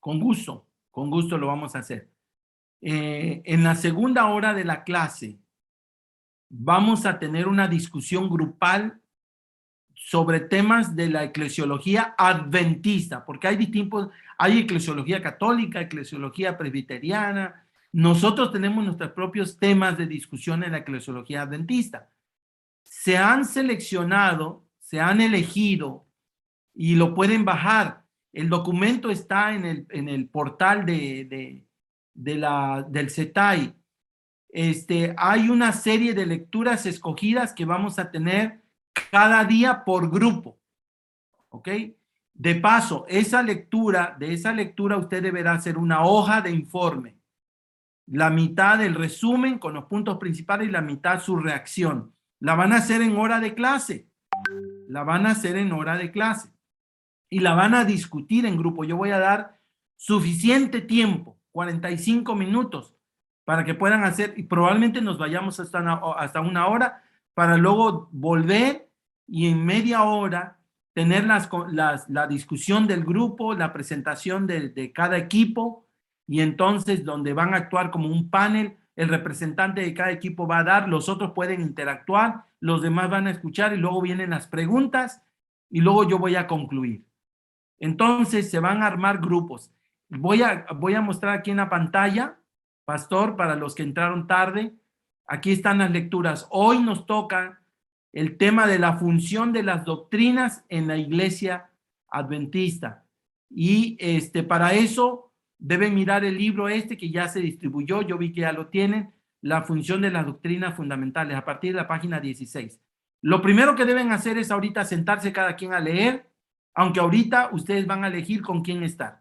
Con gusto lo vamos a hacer. En la segunda hora de la clase vamos a tener una discusión grupal sobre temas de la eclesiología adventista, porque hay eclesiología católica, eclesiología presbiteriana. Nosotros tenemos nuestros propios temas de discusión en la eclesiología adventista. Se han seleccionado, se han elegido y lo pueden bajar. El documento está en el portal del CETAI. Hay una serie de lecturas escogidas que vamos a tener cada día por grupo, ¿ok? De paso, de esa lectura usted deberá hacer una hoja de informe, la mitad del resumen con los puntos principales y la mitad su reacción. La van a hacer en hora de clase, y la van a discutir en grupo. Yo voy a dar suficiente tiempo, 45 minutos, para que puedan hacer, y probablemente nos vayamos hasta una hora, para luego volver y en media hora tener la discusión del grupo, la presentación de cada equipo, y entonces donde van a actuar como un panel, el representante de cada equipo va a dar, los otros pueden interactuar, los demás van a escuchar y luego vienen las preguntas y luego yo voy a concluir. Entonces se van a armar grupos. Voy a mostrar aquí en la pantalla, Pastor, para los que entraron tarde. Aquí están las lecturas. Hoy nos toca el tema de la función de las doctrinas en la iglesia adventista. Y para eso deben mirar el libro que ya se distribuyó. Yo vi que ya lo tienen. La función de las doctrinas fundamentales a partir de la página 16. Lo primero que deben hacer es ahorita sentarse cada quien a leer, aunque ahorita ustedes van a elegir con quién estar.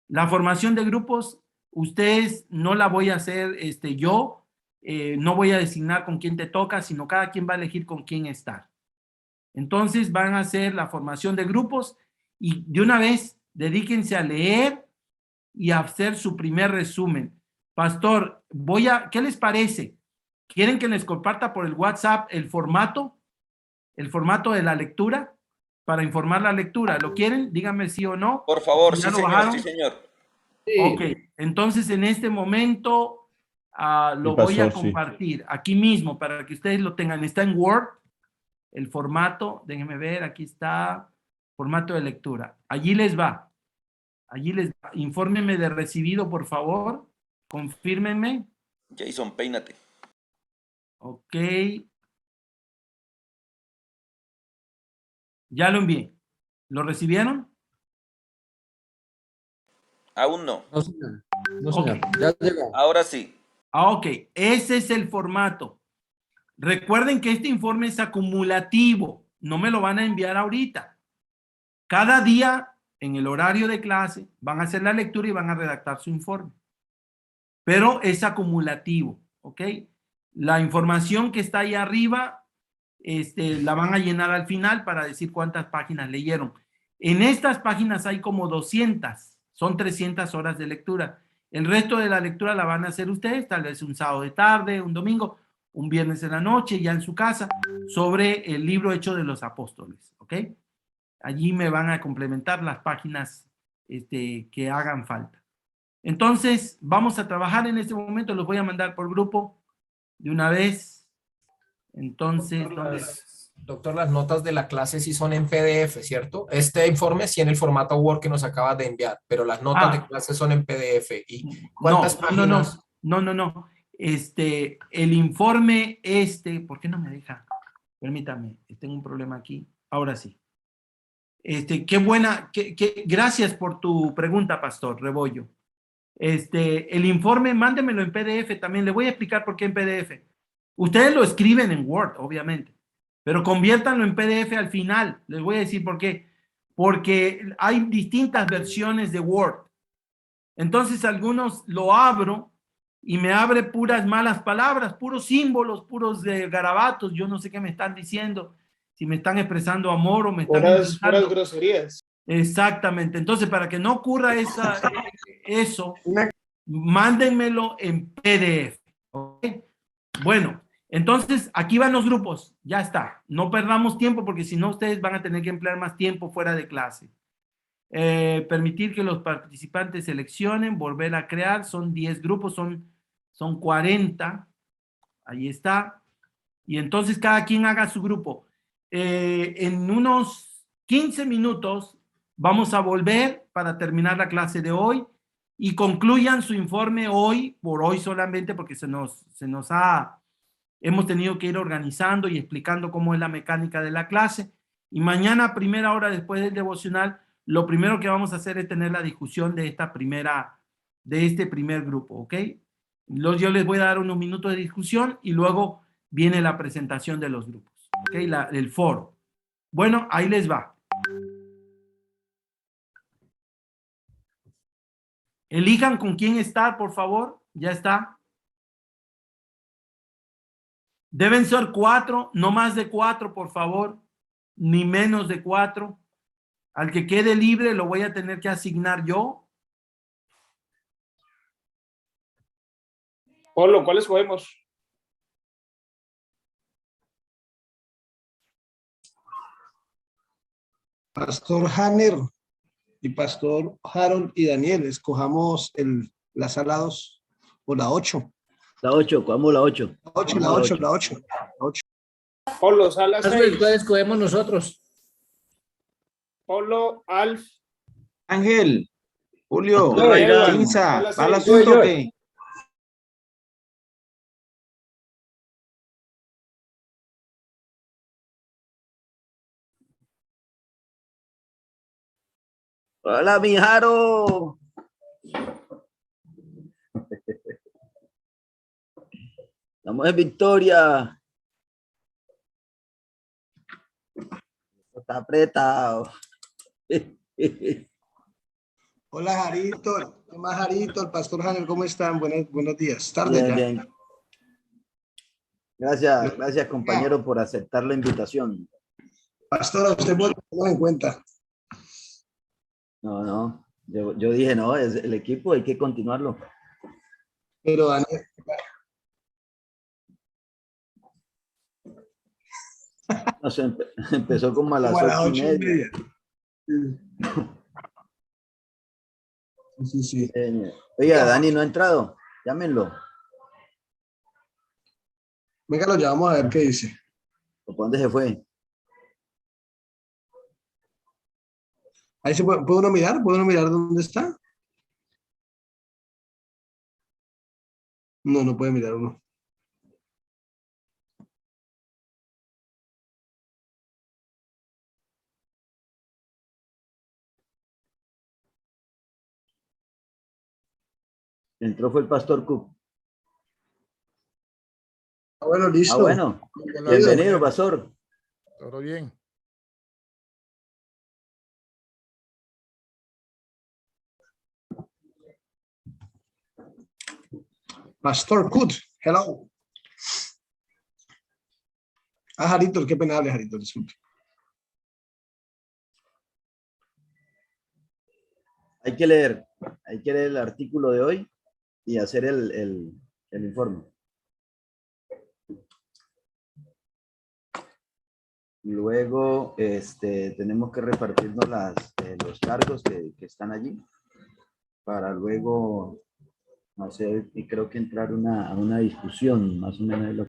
La formación de grupos, ustedes no la voy a hacer yo, no voy a designar con quién te toca, sino cada quien va a elegir con quién estar. Entonces van a hacer la formación de grupos y de una vez dedíquense a leer y a hacer su primer resumen. Pastor, ¿qué les parece? ¿Quieren que les comparta por el WhatsApp el formato de la lectura? Para informar la lectura. ¿Lo quieren? Díganme sí o no. Por favor, ¿Ya sí, lo señor, bajaron? sí, señor. Sí. Ok, entonces en este momento lo voy a compartir aquí mismo para que ustedes lo tengan. Está en Word, el formato, déjenme ver, aquí está, formato de lectura. Allí les va. Infórmenme de recibido, por favor. Confírmenme. Jason, peínate. Ok. Ya lo envié. ¿Lo recibieron? Aún no. No, señor. No, señor. Ok. Ya llegó. Ahora sí. Ok, ese es el formato. Recuerden que este informe es acumulativo, no me lo van a enviar ahorita. Cada día, en el horario de clase, van a hacer la lectura y van a redactar su informe. Pero es acumulativo, ¿ok? La información que está ahí arriba, la van a llenar al final para decir cuántas páginas leyeron. En estas páginas hay como 200, son 300 horas de lectura. El resto de la lectura la van a hacer ustedes, tal vez un sábado de tarde, un domingo, un viernes en la noche, ya en su casa, sobre el libro Hechos de los Apóstoles, ¿ok? Allí me van a complementar las páginas que hagan falta. Entonces, vamos a trabajar en este momento, los voy a mandar por grupo de una vez. Entonces, Doctor, las notas de la clase sí son en PDF, ¿cierto? Este informe sí en el formato Word que nos acabas de enviar, pero las notas de clase son en PDF. ¿Y cuántas páginas? No. El informe ¿por qué no me deja? Permítame, tengo un problema aquí. Ahora sí. Qué buena, gracias por tu pregunta, Pastor Rebollo. El informe, mándemelo en PDF también. Le voy a explicar por qué en PDF. Ustedes lo escriben en Word, obviamente, pero conviértanlo en PDF al final. Les voy a decir por qué. Porque hay distintas versiones de Word. Entonces, algunos lo abro y me abre puras malas palabras, puros símbolos, puros garabatos. Yo no sé qué me están diciendo, si me están expresando amor o me están puras groserías. Exactamente. Entonces, para que no ocurra eso, mándenmelo en PDF. ¿Okay? Bueno, entonces aquí van los grupos. Ya está. No perdamos tiempo porque si no ustedes van a tener que emplear más tiempo fuera de clase. Permitir que los participantes seleccionen, volver a crear. Son 10 grupos, son 40. Ahí está. Y entonces cada quien haga su grupo. En unos 15 minutos vamos a volver para terminar la clase de hoy y concluyan su informe hoy, por hoy solamente, porque hemos tenido que ir organizando y explicando cómo es la mecánica de la clase. Y mañana, a primera hora después del devocional, lo primero que vamos a hacer es tener la discusión de este primer grupo, ¿ok? Yo les voy a dar unos minutos de discusión y luego viene la presentación de los grupos, ¿ok? El foro. Bueno, ahí les va. Elijan con quién estar, por favor. Ya está. Deben ser 4, no más de 4, por favor, ni menos de 4. Al que quede libre lo voy a tener que asignar yo. Pablo, ¿cuáles podemos? Pastor Hanner y Pastor Harold y Daniel, escojamos la sala 2 o la 8. La 8, ¿cómo la 8? La 8, la 8, la 8. Polo, sala 6. ¿Cuál escogemos nosotros? Polo, Alf. Ángel, Julio, Edward, Pinza, sala ¿va el 6. asunto o qué? Hola, Mijaro. Estamos en victoria. Está apretado. Hola, Jarito. ¿Qué más, Jarito? El pastor Hanel, ¿cómo están? Buenos días. Tarde ya. Bien. Gracias, compañero, por aceptar la invitación. Pastor, a usted puede tenerlo en cuenta. No. Yo dije, no, es el equipo, hay que continuarlo. Pero, Daniel, No sé, empezó como a las como a las 8:30. 8:30. Sí. Oiga, Dani no ha entrado. Llámenlo. Venga, lo llamamos a ver qué dice. ¿Por dónde se fue? Ahí se puede uno mirar. ¿Puede uno mirar dónde está? No puede mirar uno. Entró fue el pastor Cook. Bueno, listo. Bueno. Bienvenido, pastor. Todo bien. Pastor Cook, hello. Jarito, qué pena hable, Jarito, disculpe. Hay que leer el artículo de hoy y hacer el informe. Luego, tenemos que repartirnos los cargos que están allí para luego hacer, y creo que entrar a una discusión más o menos de lo